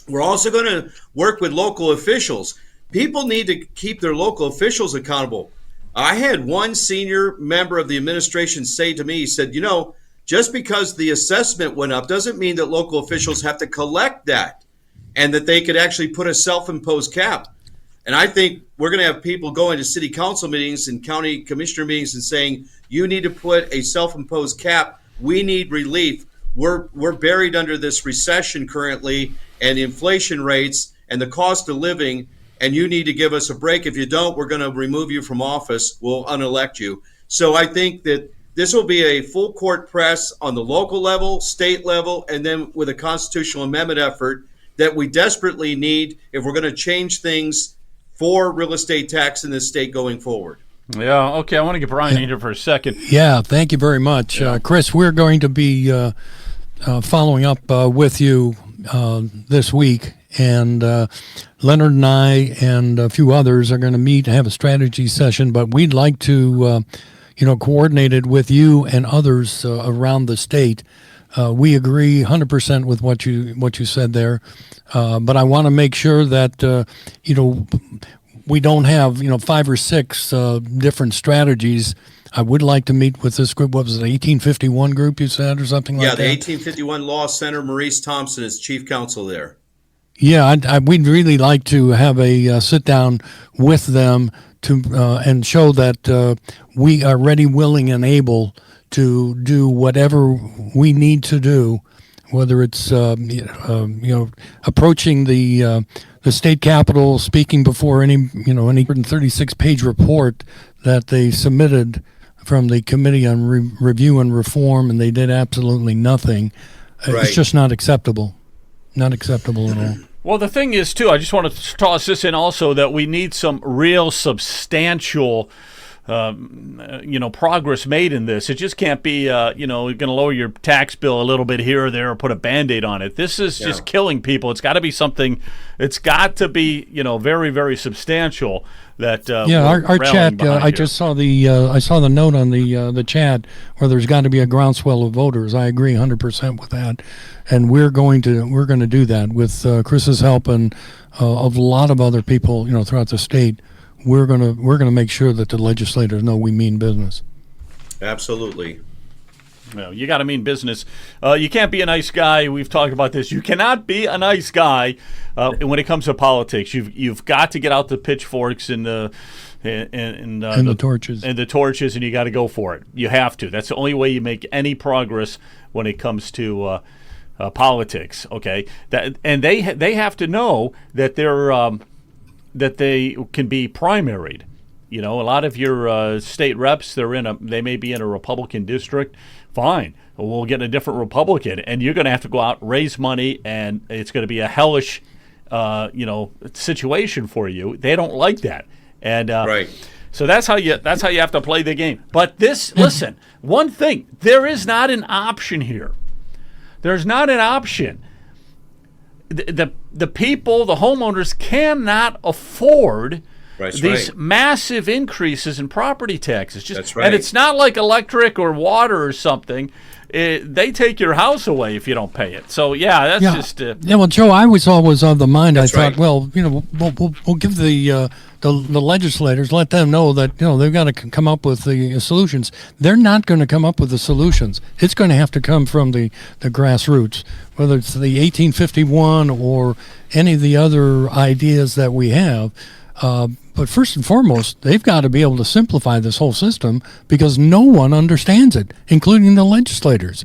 Speaker 8: We're also going to work with local officials. People need to keep their local officials accountable. I had one senior member of the administration say to me, he said, just because the assessment went up doesn't mean that local officials have to collect that and that they could actually put a self-imposed cap. And I think we're going to have people going to city council meetings and county commissioner meetings and saying, you need to put a self-imposed cap. We need relief. We're buried under this recession currently and inflation rates and the cost of living, and you need to give us a break. If you don't, we're going to remove you from office. We'll unelect you. So I think that this will be a full court press on the local level, state level, and then with a constitutional amendment effort that we desperately need if we're going to change things for real estate tax in this state going forward.
Speaker 1: Yeah, okay. I want to get Brian in here for a second.
Speaker 2: Yeah, thank you very much. Chris, we're going to be following up with you this week, and Leonard and I and a few others are going to meet and have a strategy session, but we'd like to coordinate it with you and others around the state. We agree 100% with what you said there, but I want to make sure that we don't have 5 or 6 different strategies. I would like to meet with this group. What was it, the 1851 group you said, or something like that?
Speaker 8: Yeah, the 1851 Law Center. Maurice Thompson is chief counsel there.
Speaker 2: Yeah, we'd really like to have a sit down with them to and show that we are ready, willing, and able to do whatever we need to do, whether it's approaching the state capitol, speaking before any 36-page report that they submitted from the Committee on Review and Reform, and they did absolutely nothing.
Speaker 8: Right.
Speaker 2: It's just not acceptable. Not acceptable at all.
Speaker 1: Well, the thing is, too, I just want to toss this in also, that we need some real substantial progress made in this. It just can't be, you're going to lower your tax bill a little bit here or there or put a Band-Aid on it. This is just killing people. It's got to be something, it's got to be, very, very substantial that
Speaker 2: our chat, I just saw I saw the note on the chat where there's got to be a groundswell of voters. I agree 100% with that. And we're going to do that with Chris's help and a lot of other people, throughout the state. We're gonna make sure that the legislators know we mean business.
Speaker 8: Absolutely.
Speaker 1: Well, you got to mean business. You can't be a nice guy. We've talked about this. You cannot be a nice guy when it comes to politics. You've got to get out the pitchforks and the
Speaker 2: torches
Speaker 1: and you got to go for it. You have to. That's the only way you make any progress when it comes to politics. Okay, and they have to know that that they can be primaried. A lot of your state reps, they may be in a Republican district. Fine, we'll get a different Republican, and you're going to have to go out, raise money, and it's going to be a hellish, situation for you. They don't like that, and
Speaker 8: right.
Speaker 1: So that's how you have to play the game. But listen, one thing, there is not an option here. There's not an option. The people, the homeowners, cannot afford these massive increases in property taxes.
Speaker 8: That's right.
Speaker 1: And it's not like electric or water or something. They take your house away if you don't pay it. So just.
Speaker 2: Well, Joe, I was always of the mind.
Speaker 8: That's
Speaker 2: I thought, well, we'll give the legislators, let them know that they've got to come up with the solutions. They're not going to come up with the solutions. It's going to have to come from the grassroots, whether it's the 1851 or any of the other ideas that we have. But first and foremost, they've got to be able to simplify this whole system because no one understands it, including the legislators.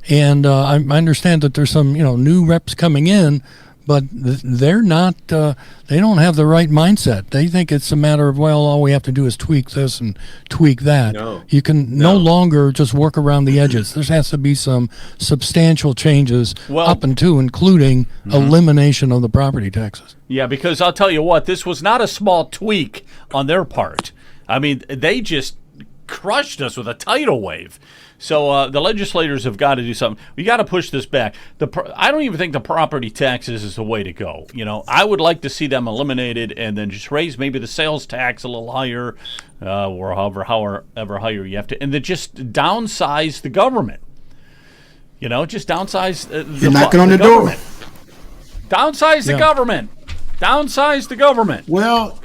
Speaker 2: And I understand that there's some new reps coming in, but they're not. They don't have the right mindset. They think it's a matter of, well, all we have to do is tweak this and tweak that.
Speaker 8: No.
Speaker 2: You can no longer just work around the edges. There has to be some substantial changes up and to, including elimination of the property taxes.
Speaker 1: Yeah, because I'll tell you what, this was not a small tweak on their part. I mean, they just crushed us with a tidal wave. So the legislators have got to do something. We got to push this back. I don't even think the property taxes is the way to go. I would like to see them eliminated and then just raise maybe the sales tax a little higher, or however higher you have to, and then just downsize the government. Just downsize
Speaker 5: You're knocking on the door.
Speaker 1: Downsize the government. Downsize the government.
Speaker 5: Well,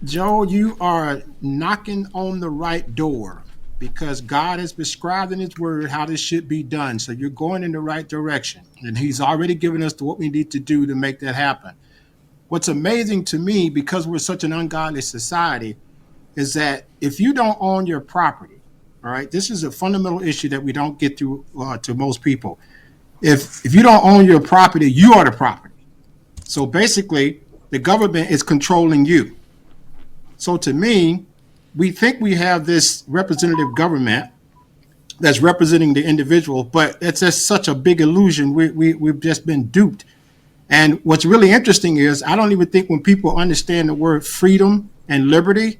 Speaker 5: Joe, you are knocking on the right door because God has prescribed in his word how this should be done. So you're going in the right direction. And he's already given us what we need to do to make that happen. What's amazing to me, because we're such an ungodly society, is that if you don't own your property, all right, this is a fundamental issue that we don't get through to most people. If you don't own your property, you are the property. So basically, the government is controlling you. So to me, we think we have this representative government that's representing the individual, but it's just such a big illusion. We've just been duped. And what's really interesting is I don't even think when people understand the word freedom and liberty,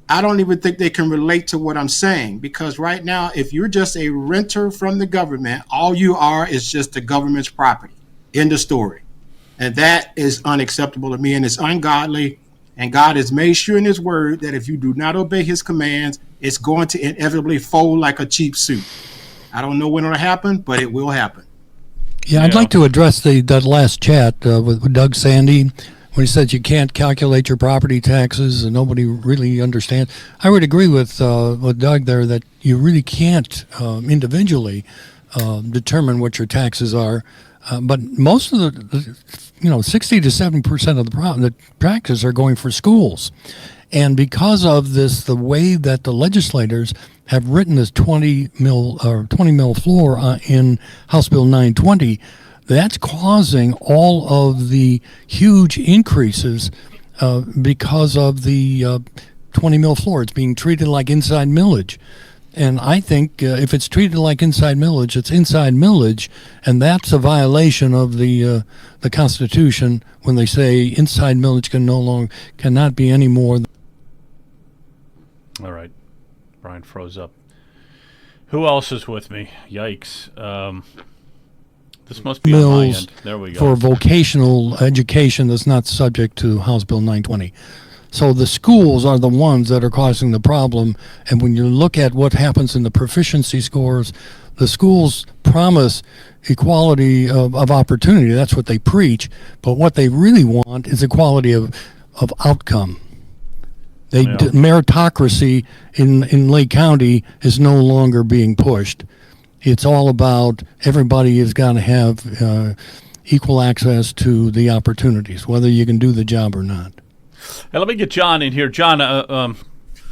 Speaker 5: I don't even think they can relate to what I'm saying. Because right now, if you're just a renter from the government, all you are is just the government's property. End of story. And that is unacceptable to me, and it's ungodly. And God has made sure in his word that if you do not obey his commands, it's going to inevitably fold like a cheap suit. I don't know when it'll happen, but it will happen.
Speaker 2: Yeah, I'd like to address that last chat with Doug Sandy. when he says you can't calculate your property taxes and nobody really understands. I would agree with Doug there that you really can't individually determine what your taxes are. But most of the 60 to 70% of the taxes are going for schools. And because of this, the way that the legislators have written this 20 mil floor in House Bill 920, that's causing all of the huge increases because of the 20 mil floor. It's being treated like inside millage. And I think if it's treated like inside millage, it's inside millage, and that's a violation of the Constitution when they say inside millage cannot be any more.
Speaker 1: All right. Brian froze up. Who else is with me? Yikes. This must be on my end. There we go.
Speaker 2: For vocational education that's not subject to House Bill 920. So the schools are the ones that are causing the problem. And when you look at what happens in the proficiency scores, the schools promise equality of opportunity. That's what they preach. But what they really want is equality of outcome. Meritocracy in Lake County is no longer being pushed. It's all about everybody has got to have equal access to the opportunities, whether you can do the job or not.
Speaker 1: Hey, let me get John in here. John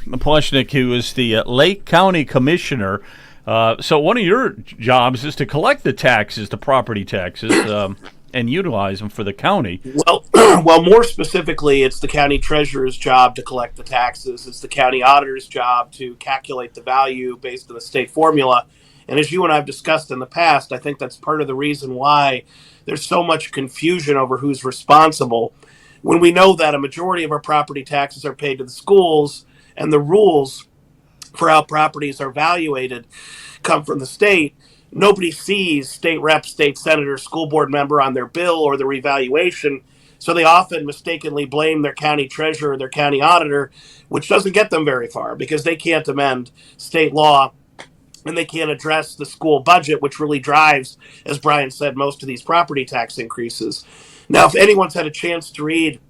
Speaker 1: Poleshnik, who is the Lake County Commissioner. So one of your jobs is to collect the taxes, the property taxes, and utilize them for the county.
Speaker 3: Well, more specifically, it's the county treasurer's job to collect the taxes. It's the county auditor's job to calculate the value based on the state formula. And as you and I have discussed in the past, I think that's part of the reason why there's so much confusion over who's responsible. When we know that a majority of our property taxes are paid to the schools and the rules for how properties are valuated come from the state, nobody sees state rep, state senator, school board member on their bill or the revaluation. So they often mistakenly blame their county treasurer, their county auditor, which doesn't get them very far because they can't amend state law and they can't address the school budget, which really drives, as Brian said, most of these property tax increases. Now, if anyone's had a chance to read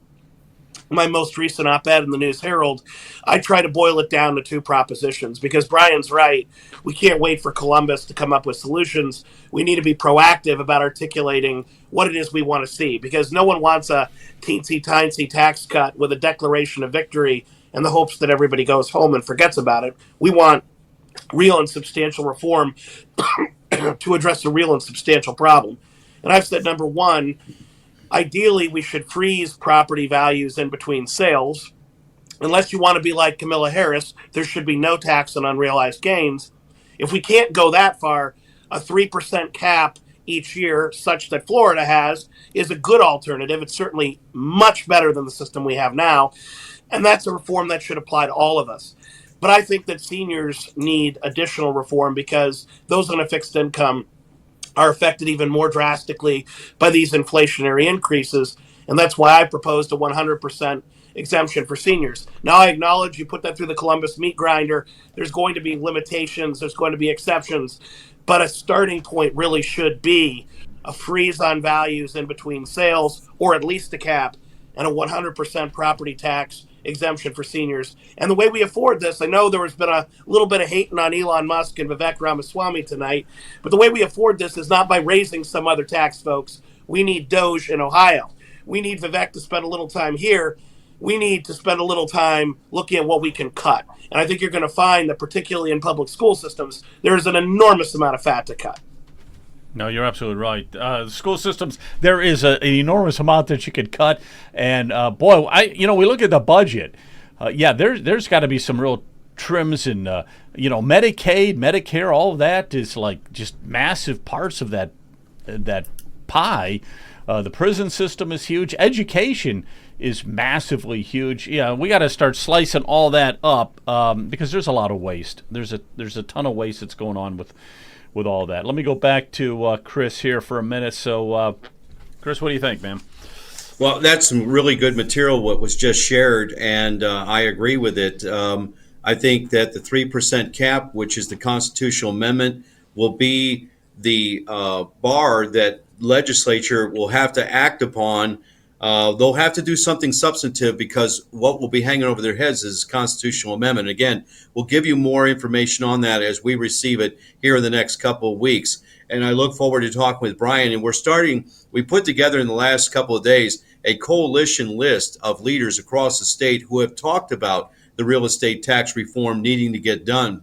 Speaker 3: my most recent op-ed in the News Herald, I try to boil it down to two propositions because Brian's right. We can't wait for Columbus to come up with solutions. We need to be proactive about articulating what it is we want to see because no one wants a teensy-tiny tax cut with a declaration of victory in the hopes that everybody goes home and forgets about it. We want real and substantial reform to address a real and substantial problem. And I've said, number one, ideally, we should freeze property values in between sales. Unless you want to be like Kamala Harris, there should be no tax on unrealized gains. If we can't go that far, a 3% cap each year, such that Florida has, is a good alternative. It's certainly much better than the system we have now. And that's a reform that should apply to all of us. But I think that seniors need additional reform because those on a fixed income are affected even more drastically by these inflationary increases. And that's why I proposed a 100% exemption for seniors. Now, I acknowledge you put that through the Columbus meat grinder. There's going to be limitations. There's going to be exceptions. But a starting point really should be a freeze on values in between sales, or at least a cap, and a 100% property tax exemption for seniors. And the way we afford this, I know there has been a little bit of hating on Elon Musk and Vivek Ramaswamy tonight, but the way we afford this is not by raising some other tax, folks. We need Doge in Ohio. We need Vivek to spend a little time here. We need to spend a little time looking at what we can cut. And I think you're going to find that particularly in public school systems, there is an enormous amount of fat to cut.
Speaker 1: No, you're absolutely right. School systems, there is an enormous amount that you could cut, and boy, we look at the budget. There's got to be some real trims in, Medicaid, Medicare, all of that is like just massive parts of that pie. The prison system is huge. Education is massively huge. Yeah, we got to start slicing all that up because there's a lot of waste. There's a ton of waste that's going on with all that. Let me go back to Chris here for a minute. So, Chris, what do you think, man?
Speaker 8: Well, that's some really good material, what was just shared, and I agree with it. I think that the 3% cap, which is the constitutional amendment, will be the bar that legislature will have to act upon they'll have to do something substantive, because what will be hanging over their heads is constitutional amendment. Again, we'll give you more information on that as we receive it here in the next couple of weeks. And I look forward to talking with Brian. And we put together in the last couple of days a coalition list of leaders across the state who have talked about the real estate tax reform needing to get done.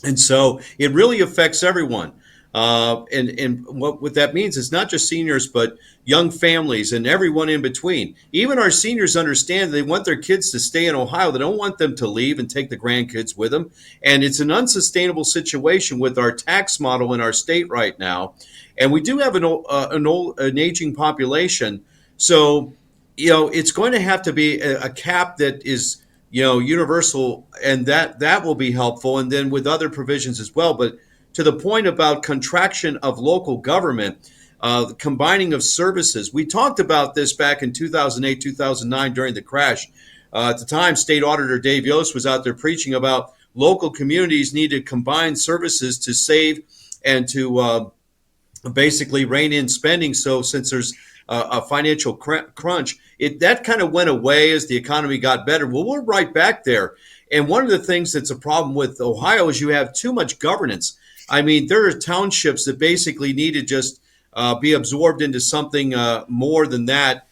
Speaker 8: And so it really affects everyone. And what that means is not just seniors, but young families and everyone in between. Even our seniors understand they want their kids to stay in Ohio. They don't want them to leave and take the grandkids with them. And it's an unsustainable situation with our tax model in our state right now. And we do have an aging population. So, it's going to have to be a cap that is, universal, and that will be helpful. And then with other provisions as well. But to the point about contraction of local government, combining of services. We talked about this back in 2008, 2009 during the crash. At the time, State Auditor Dave Yost was out there preaching about local communities need to combine services to save and to basically rein in spending. So since there's a financial crunch, that kind of went away as the economy got better. Well, we're right back there. And one of the things that's a problem with Ohio is you have too much governance. I mean, there are townships that basically need to just be absorbed into something more than that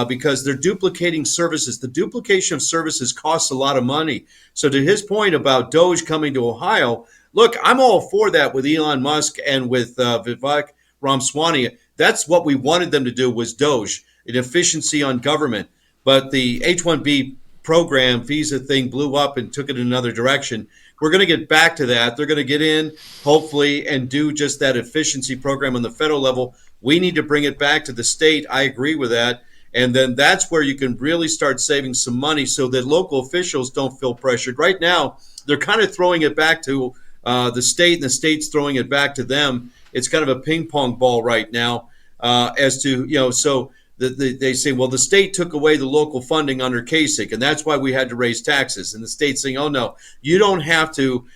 Speaker 8: because they're duplicating services. The duplication of services costs a lot of money. So to his point about Doge coming to Ohio, look, I'm all for that with Elon Musk and with Vivek Ramaswamy. That's what we wanted them to do was Doge, an efficiency on government. But the H-1B program visa thing blew up and took it in another direction. We're going to get back to that. They're going to get in, hopefully, and do just that efficiency program on the federal level. We need to bring it back to the state. I agree with that. And then that's where you can really start saving some money so that local officials don't feel pressured. Right now, they're kind of throwing it back to the state, and the state's throwing it back to them. It's kind of a ping pong ball right now as to, so they say, well, the state took away the local funding under Kasich, and that's why we had to raise taxes. And the state's saying, oh, no, you don't have to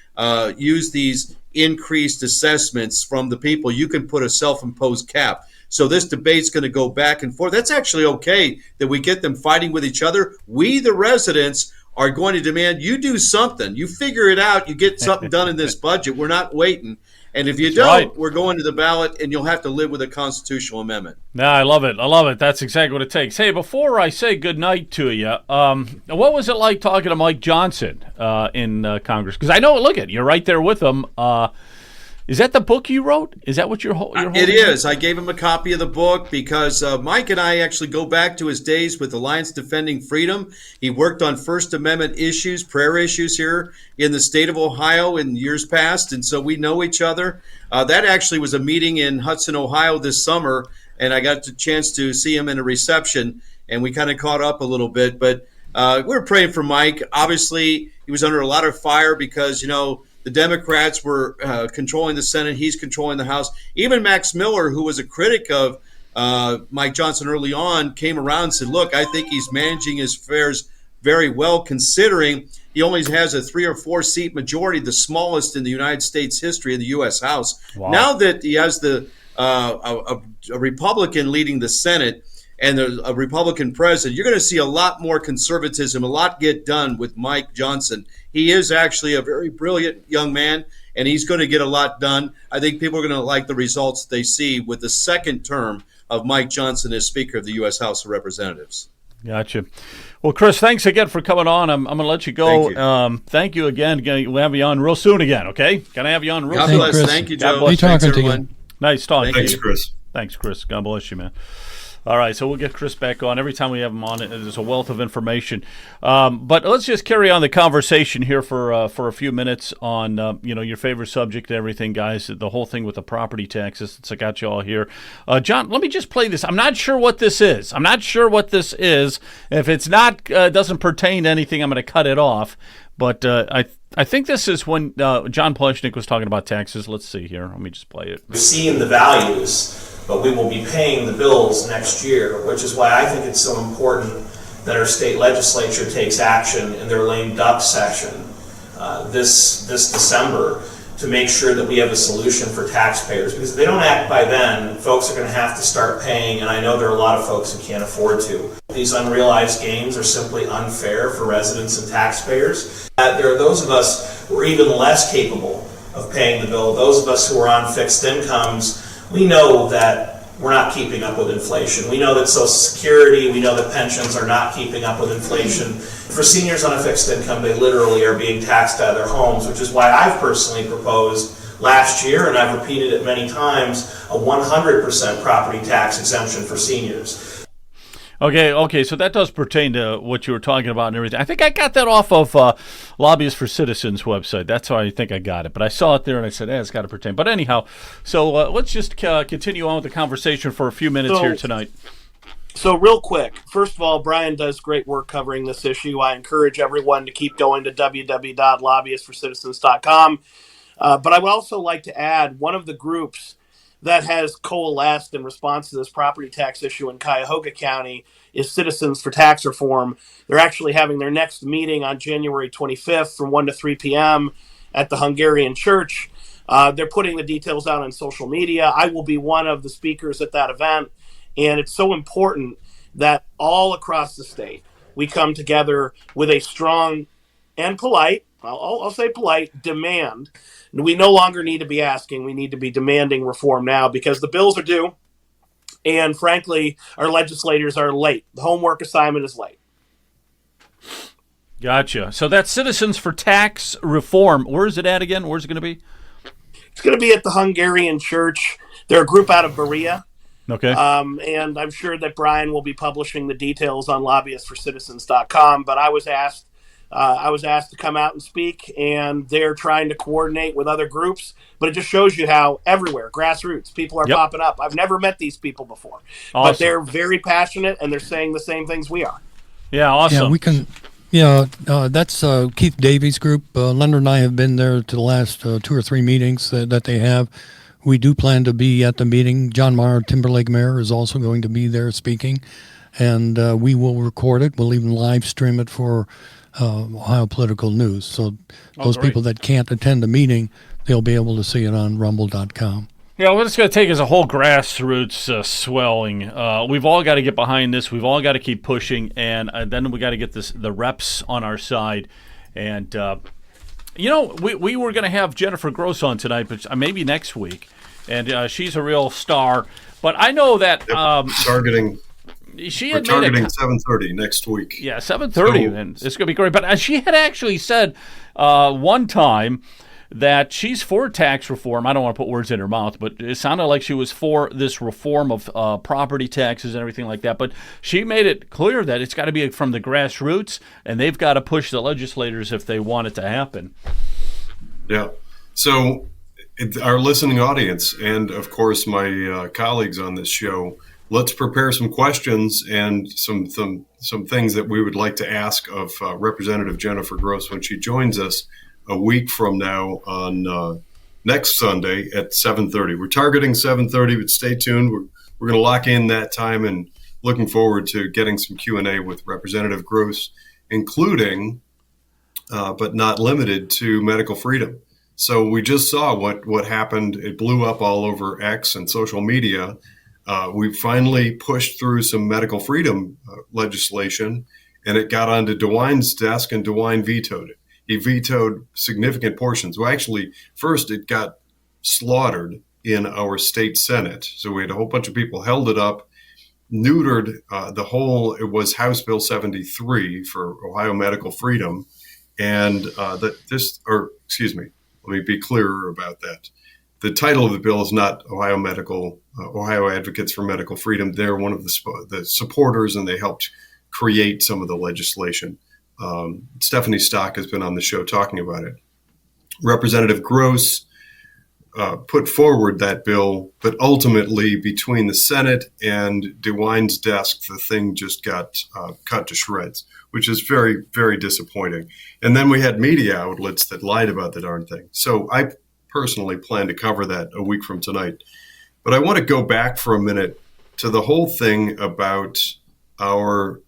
Speaker 8: use these increased assessments from the people. You can put a self-imposed cap. So this debate's going to go back and forth. That's actually okay that we get them fighting with each other. We, the residents, are going to demand you do something. You figure it out. You get something done in this budget. We're not waiting. And if you don't, we're going to the ballot, and you'll have to live with a constitutional amendment.
Speaker 1: No, I love it. I love it. That's exactly what it takes. Hey, before I say goodnight to you, what was it like talking to Mike Johnson in Congress? Because I know, look at you're right there with him. Is that the book you wrote? Is that what you're holding?
Speaker 8: It is. I gave him a copy of the book because Mike and I actually go back to his days with Alliance Defending Freedom. He worked on First Amendment issues, prayer issues here in the state of Ohio in years past, and so we know each other. That actually was a meeting in Hudson, Ohio this summer, and I got the chance to see him in a reception, and we kind of caught up a little bit. But we're praying for Mike. Obviously, he was under a lot of fire because, the Democrats were controlling the Senate. He's controlling the House. Even Max Miller, who was a critic of Mike Johnson early on, came around and said, look, I think he's managing his affairs very well, considering he only has a 3 or 4 seat majority, the smallest in the United States history in the U.S. House. Wow. Now that he has a Republican leading the Senate and a Republican president, you're going to see a lot more conservatism, a lot get done with Mike Johnson. He is actually a very brilliant young man, and he's going to get a lot done. I think people are going to like the results they see with the second term of Mike Johnson as Speaker of the U.S. House of Representatives.
Speaker 1: Gotcha. Well, Chris, thanks again for coming on. I'm going to let you go. Thank you again. We'll have you on real soon again, okay? Going to have you on real soon.
Speaker 8: God bless. Thank you, Joe.
Speaker 1: God bless.
Speaker 2: Thanks, everyone.
Speaker 1: Nice talking.
Speaker 4: Thanks, Chris.
Speaker 1: Thanks, Chris. God bless you, man. All right, so we'll get Chris back on. Every time we have him on, there's a wealth of information. But let's just carry on the conversation here for a few minutes on your favorite subject and everything, guys. The whole thing with the property taxes. Since I got you all here, John, let me just play this. I'm not sure what this is. If it's not doesn't pertain to anything, I'm going to cut it off. But I think this is when John Pleshnik was talking about taxes. Let's see here. Let me just play it.
Speaker 9: We're seeing the values, but we will be paying the bills next year, which is why I think it's so important that our state legislature takes action in their lame duck session this December to make sure that we have a solution for taxpayers. Because if they don't act by then, folks are going to have to start paying, and I know there are a lot of folks who can't afford to. These unrealized gains are simply unfair for residents and taxpayers. There are those of us who are even less capable of paying the bill. Those of us who are on fixed incomes, we know that we're not keeping up with inflation. We know that Social Security, we know that pensions are not keeping up with inflation. For seniors on a fixed income, they literally are being taxed out of their homes, which is why I've personally proposed last year, and I've repeated it many times, a 100% property tax exemption for seniors.
Speaker 1: Okay, so that does pertain to what you were talking about and everything. I think I got that off of Lobbyists for Citizens website. That's how I think I got it. But I saw it there and I said, it's got to pertain. But anyhow, so let's just continue on with the conversation for a few minutes here tonight.
Speaker 3: So real quick, first of all, Brian does great work covering this issue. I encourage everyone to keep going to www.lobbyistforcitizens.com. But I would also like to add one of the groups that has coalesced in response to this property tax issue in Cuyahoga County is Citizens for Tax Reform. They're actually having their next meeting on January 25th from 1 to 3 p.m. at the Hungarian Church. They're putting the details out on social media. I will be one of the speakers at that event, and it's so important that all across the state we come together with a strong and polite, I'll say polite, demand. We no longer need to be asking. We need to be demanding reform now because the bills are due. And frankly, our legislators are late. The homework assignment is late.
Speaker 1: Gotcha. So that's Citizens for Tax Reform. Where is it at again? Where's it going to be?
Speaker 3: It's going to be at the Hungarian Church. They're a group out of Berea.
Speaker 1: Okay.
Speaker 3: And I'm sure that Brian will be publishing the details on lobbyistforcitizens.com. But I was asked to come out and speak, and they're trying to coordinate with other groups. But it just shows you how everywhere, grassroots, people are popping up. I've never met these people before. Awesome. But they're very passionate, and they're saying the same things we are.
Speaker 1: Yeah, awesome.
Speaker 2: Yeah, we can. That's Keith Davies' group. Leonard and I have been there to the last 2 or 3 meetings that they have. We do plan to be at the meeting. John Maher, Timberlake Mayor, is also going to be there speaking, and we will record it. We'll even live stream it for Ohio Political News. So those people that can't attend the meeting, they'll be able to see it on rumble.com.
Speaker 1: Yeah, what it's going to take is a whole grassroots swelling. We've all got to get behind this. We've all got to keep pushing, and then we got to get the reps on our side. And we were going to have Jennifer Gross on tonight, but maybe next week. And she's a real star. But I know that
Speaker 4: targeting 7:30 next week.
Speaker 1: Yeah, 7:30, and it's going to be great. But she had actually said one time that she's for tax reform. I don't want to put words in her mouth, but it sounded like she was for this reform of property taxes and everything like that. But she made it clear that it's got to be from the grassroots, and they've got to push the legislators if they want it to happen.
Speaker 4: Yeah. So our listening audience, and of course my colleagues on this show, let's prepare some questions and some things that we would like to ask of Representative Jennifer Gross when she joins us a week from now on next Sunday at 7:30. We're targeting 7:30, but stay tuned. We're going to lock in that time and looking forward to getting some Q&A with Representative Gross, including, but not limited to, medical freedom. So we just saw what happened. It blew up all over X and social media. We finally pushed through some medical freedom legislation, and it got onto DeWine's desk, and DeWine vetoed it. He vetoed significant portions. Well, actually, first it got slaughtered in our state Senate. So we had a whole bunch of people held it up, neutered it was House Bill 73 for Ohio medical freedom. And let me be clearer about that. The title of the bill is not Ohio Advocates for Medical Freedom. They're one of the supporters, and they helped create some of the legislation. Stephanie Stock has been on the show talking about it. Representative Gross put forward that bill, but ultimately between the Senate and DeWine's desk, the thing just got cut to shreds, which is very, very disappointing. And then we had media outlets that lied about the darn thing. So I personally plan to cover that a week from tonight. But I want to go back for a minute to the whole thing about our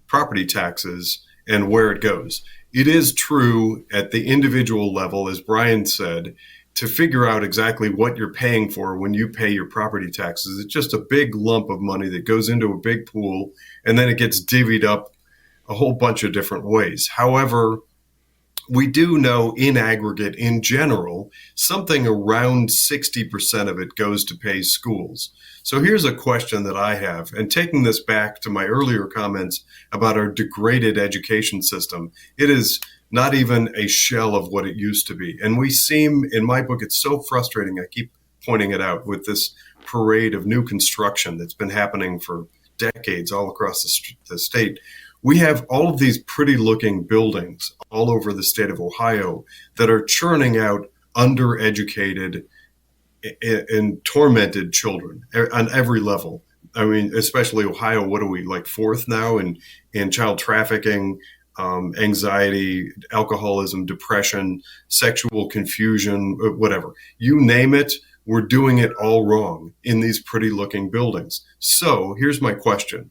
Speaker 4: property taxes and where it goes. It is true at the individual level, as Brian said, to figure out exactly what you're paying for when you pay your property taxes. It's just a big lump of money that goes into a big pool, and then it gets divvied up a whole bunch of different ways. However, we do know in aggregate, in general, something around 60% of it goes to pay schools. So here's a question that I have, and taking this back to my earlier comments about our degraded education system, it is not even a shell of what it used to be. And we seem, in my book, it's so frustrating, I keep pointing it out, with this parade of new construction that's been happening for decades all across the state. We have all of these pretty looking buildings all over the state of Ohio that are churning out undereducated and tormented children on every level. I mean, especially Ohio, what are we, like fourth now in child trafficking, anxiety, alcoholism, depression, sexual confusion, whatever. You name it, we're doing it all wrong in these pretty looking buildings. So here's my question.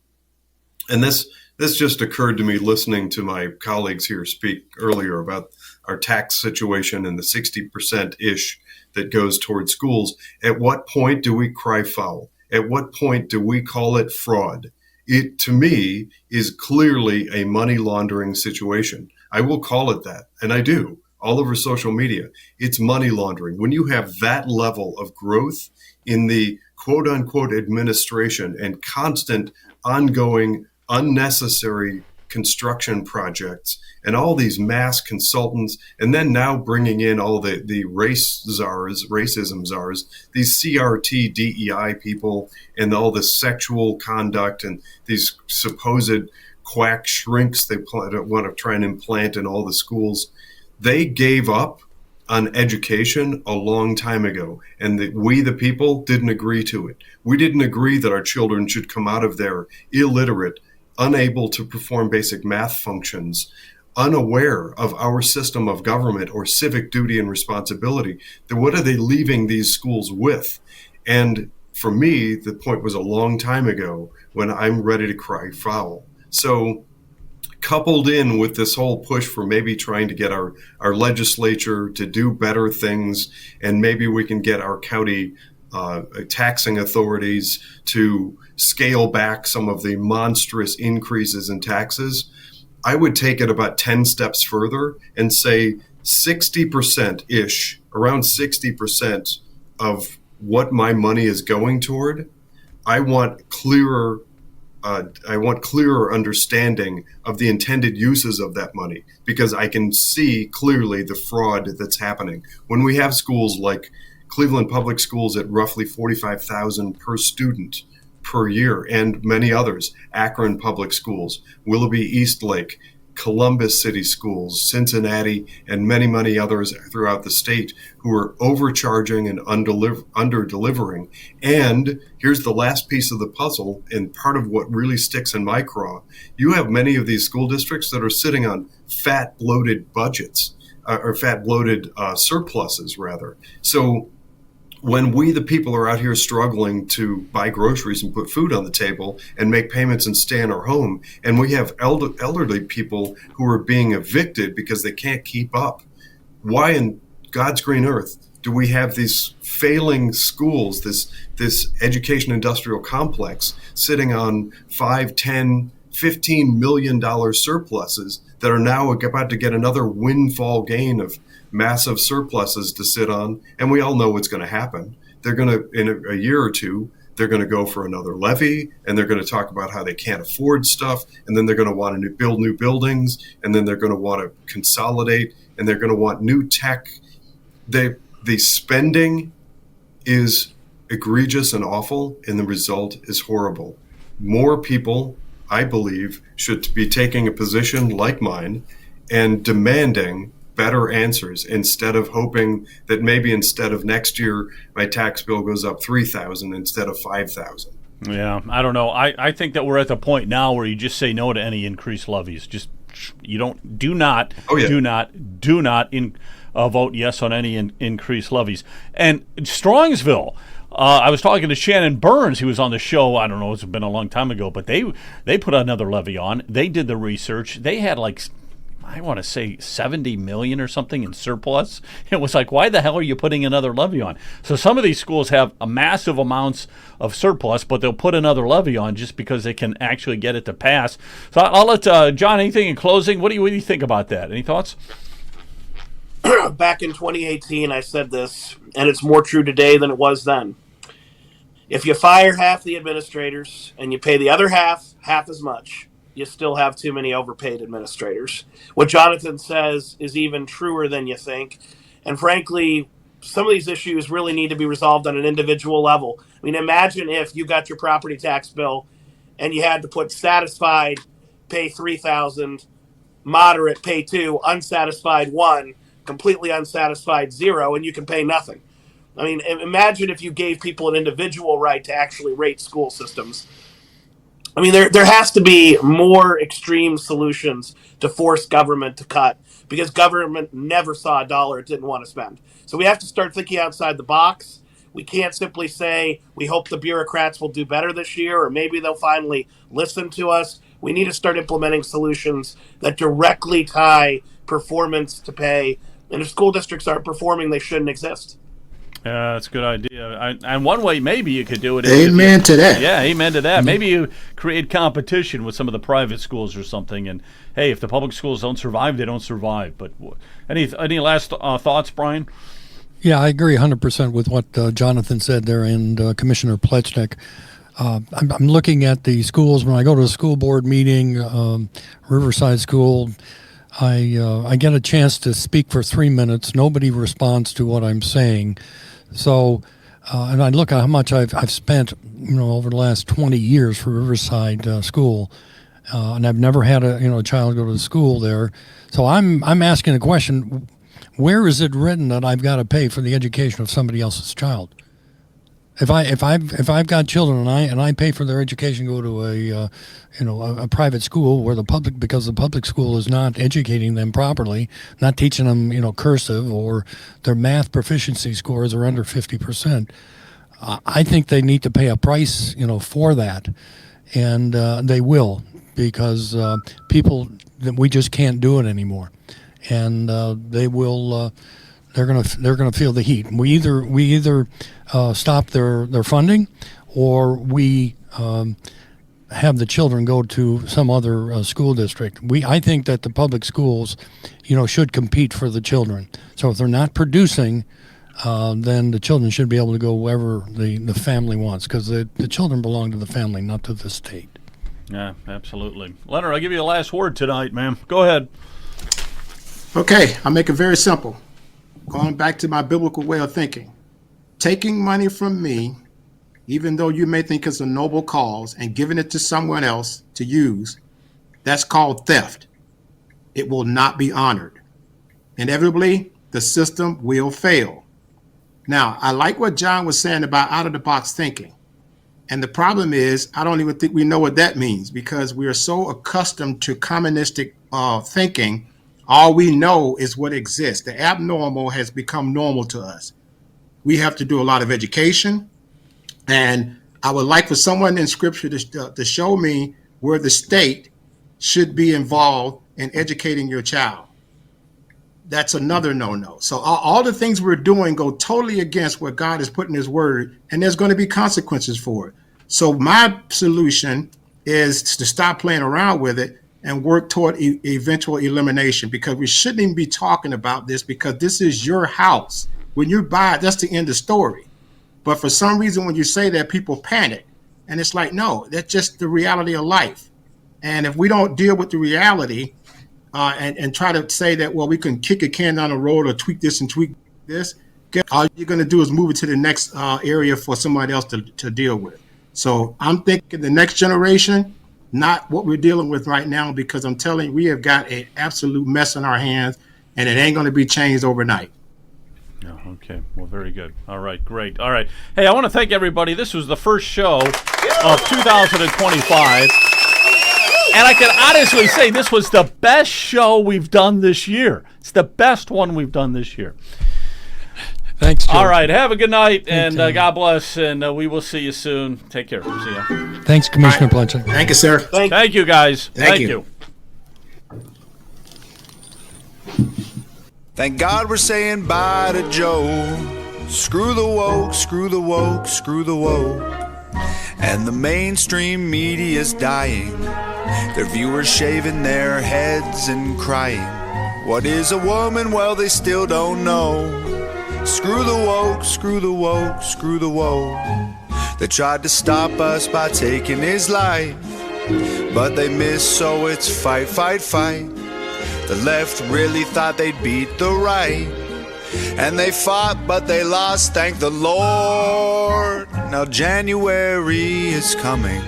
Speaker 4: And this just occurred to me listening to my colleagues here speak earlier about our tax situation and the 60%-ish that goes towards schools. At what point do we cry foul? At what point do we call it fraud? It, to me, is clearly a money laundering situation. I will call it that, and I do, all over social media. It's money laundering. When you have that level of growth in the quote-unquote administration and constant, ongoing, unnecessary construction projects and all these mass consultants, and then now bringing in all the racism czars, these CRT DEI people, and all the sexual conduct and these supposed quack shrinks they want to try and implant in all the schools. They gave up on education a long time ago, and we, the people, didn't agree to it. We didn't agree that our children should come out of there illiterate, unable to perform basic math functions, unaware of our system of government or civic duty and responsibility. Then what are they leaving these schools with? And for me, the point was a long time ago when I'm ready to cry foul. So coupled in with this whole push for maybe trying to get our legislature to do better things, and maybe we can get our county taxing authorities to scale back some of the monstrous increases in taxes, I would take it about 10 steps further and say 60%-ish, around 60% of what my money is going toward, I want clearer understanding of the intended uses of that money, because I can see clearly the fraud that's happening. When we have schools like Cleveland Public Schools at roughly $45,000 per student per year, and many others, Akron Public Schools, Willoughby Eastlake, Columbus City Schools, Cincinnati, and many, many others throughout the state who are overcharging and under-delivering. And here's the last piece of the puzzle, and part of what really sticks in my craw. You have many of these school districts that are sitting on fat, bloated budgets, or fat, bloated surpluses, rather. So when we, the people, are out here struggling to buy groceries and put food on the table and make payments and stay in our home, and we have elderly people who are being evicted because they can't keep up, why in God's green earth do we have these failing schools, this education industrial complex sitting on $5, $10, $15 million surpluses that are now about to get another windfall gain of massive surpluses to sit on? And we all know what's going to happen. They're going to, in a year or two, they're going to go for another levy, and they're going to talk about how they can't afford stuff, and then they're going to want to build new buildings, and then they're going to want to consolidate, and they're going to want new tech. The spending is egregious and awful, and the result is horrible. More people, I believe, should be taking a position like mine and demanding better answers, instead of hoping that maybe instead of next year my tax bill goes up $3,000 instead of $5,000.
Speaker 1: Yeah, I don't know. I think that we're at the point now where you just say no to any increased levies. Just do not vote yes on any increased levies. And Strongsville, I was talking to Shannon Burns. He was on the show. I don't know, it's been a long time ago, but they put another levy on. They did the research. They had like, I want to say 70 million or something in surplus. It was like, why the hell are you putting another levy on? So some of these schools have a massive amounts of surplus, but they'll put another levy on just because they can actually get it to pass. So I'll let John, anything in closing? What do you think about that? Any thoughts?
Speaker 3: Back in 2018, I said this, and it's more true today than it was then. If you fire half the administrators and you pay the other half as much, you still have too many overpaid administrators. What Jonathan says is even truer than you think. And frankly, some of these issues really need to be resolved on an individual level. I mean, imagine if you got your property tax bill and you had to put satisfied, pay $3,000, moderate, pay $2,000, unsatisfied $1,000, completely unsatisfied $0, and you can pay nothing. I mean, imagine if you gave people an individual right to actually rate school systems. I mean, there has to be more extreme solutions to force government to cut, because government never saw a dollar it didn't want to spend. So we have to start thinking outside the box. We can't simply say, we hope the bureaucrats will do better this year, or maybe they'll finally listen to us. We need to start implementing solutions that directly tie performance to pay. And if school districts aren't performing, they shouldn't exist.
Speaker 1: Yeah, that's a good idea. And one way maybe you could do it.
Speaker 5: Amen to that.
Speaker 1: Yeah, amen to that. Maybe you create competition with some of the private schools or something. And hey, if the public schools don't survive, they don't survive. But any last thoughts, Brian?
Speaker 2: Yeah, I agree 100% with what Jonathan said there, and Commissioner Plechnik. I'm looking at the schools when I go to a school board meeting, Riverside School. I get a chance to speak for 3 minutes. Nobody responds to what I'm saying. So, and I look at how much I've spent, over the last 20 years for Riverside School, and I've never had a child go to school there. So I'm asking a question: where is it written that I've got to pay for the education of somebody else's child? If I've got children and I pay for their education, go to a private school where because the public school is not educating them properly, not teaching them cursive, or their math proficiency scores are under 50%, I think they need to pay a price for that, and they will, because we just can't do it anymore, and they will. They're gonna feel the heat. We either stop their funding, or we have the children go to some other school district. I think that the public schools, should compete for the children. So if they're not producing, then the children should be able to go wherever the family wants, because the children belong to the family, not to the state.
Speaker 1: Yeah, absolutely. Leonard, I'll give you the last word tonight, ma'am. Go ahead.
Speaker 5: Okay, I'll make it very simple. Going back to my biblical way of thinking, taking money from me, even though you may think it's a noble cause, and giving it to someone else to use, that's called theft. It will not be honored. Inevitably, the system will fail. Now, I like what John was saying about out-of-the-box thinking. And the problem is, I don't even think we know what that means, because we are so accustomed to communistic thinking. All we know is what exists. The abnormal has become normal to us. We have to do a lot of education. And I would like for someone in Scripture to show me where the state should be involved in educating your child. That's another no-no. So all the things we're doing go totally against what God has put in His Word, and there's going to be consequences for it. So my solution is to stop playing around with it and work toward eventual elimination, because we shouldn't even be talking about this, because this is your house. When you buy it, that's the end of the story. But for some reason, when you say that, people panic. And it's like, no, that's just the reality of life. And if we don't deal with the reality and try to say that, well, we can kick a can down the road or tweak this and tweak this, all you're going to do is move it to the next area for somebody else to deal with. So I'm thinking the next generation, not what we're dealing with right now, because I'm telling you, we have got an absolute mess in our hands, and it ain't going to be changed overnight.
Speaker 1: Oh, okay. Well, very good. All right, great. All right. Hey, I want to thank everybody. This was the first show of 2025. And I can honestly say this was the best show we've done this year. It's the best one we've done this year.
Speaker 2: Thanks, Joe.
Speaker 1: All right. Have a good night, and
Speaker 2: Tom.
Speaker 1: God bless, and we will see you soon. Take care. See ya.
Speaker 2: Thanks, Commissioner Plunchett.
Speaker 5: Thank you, sir.
Speaker 1: Thank you, guys.
Speaker 5: Thank you.
Speaker 10: Thank God we're saying bye to Joe. Screw the woke, screw the woke, screw the woke. And the mainstream media's dying. Their viewers shaving their heads and crying. What is a woman? Well, they still don't know. Screw the woke, screw the woke, screw the woke. They tried to stop us by taking his life, but they missed, so it's fight, fight, fight. The left really thought they'd beat the right, and they fought, but they lost, thank the Lord. Now January is coming.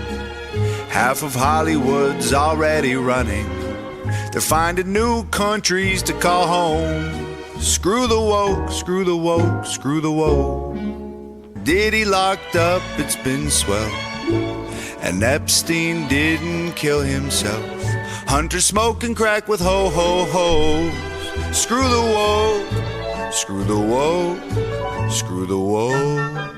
Speaker 10: Half of Hollywood's already running. They're finding new countries to call home. Screw the woke, screw the woke, screw the woke. Diddy locked up, it's been swell. And Epstein didn't kill himself. Hunter smoking crack with ho-ho-hos. Screw the woke, screw the woke, screw the woke.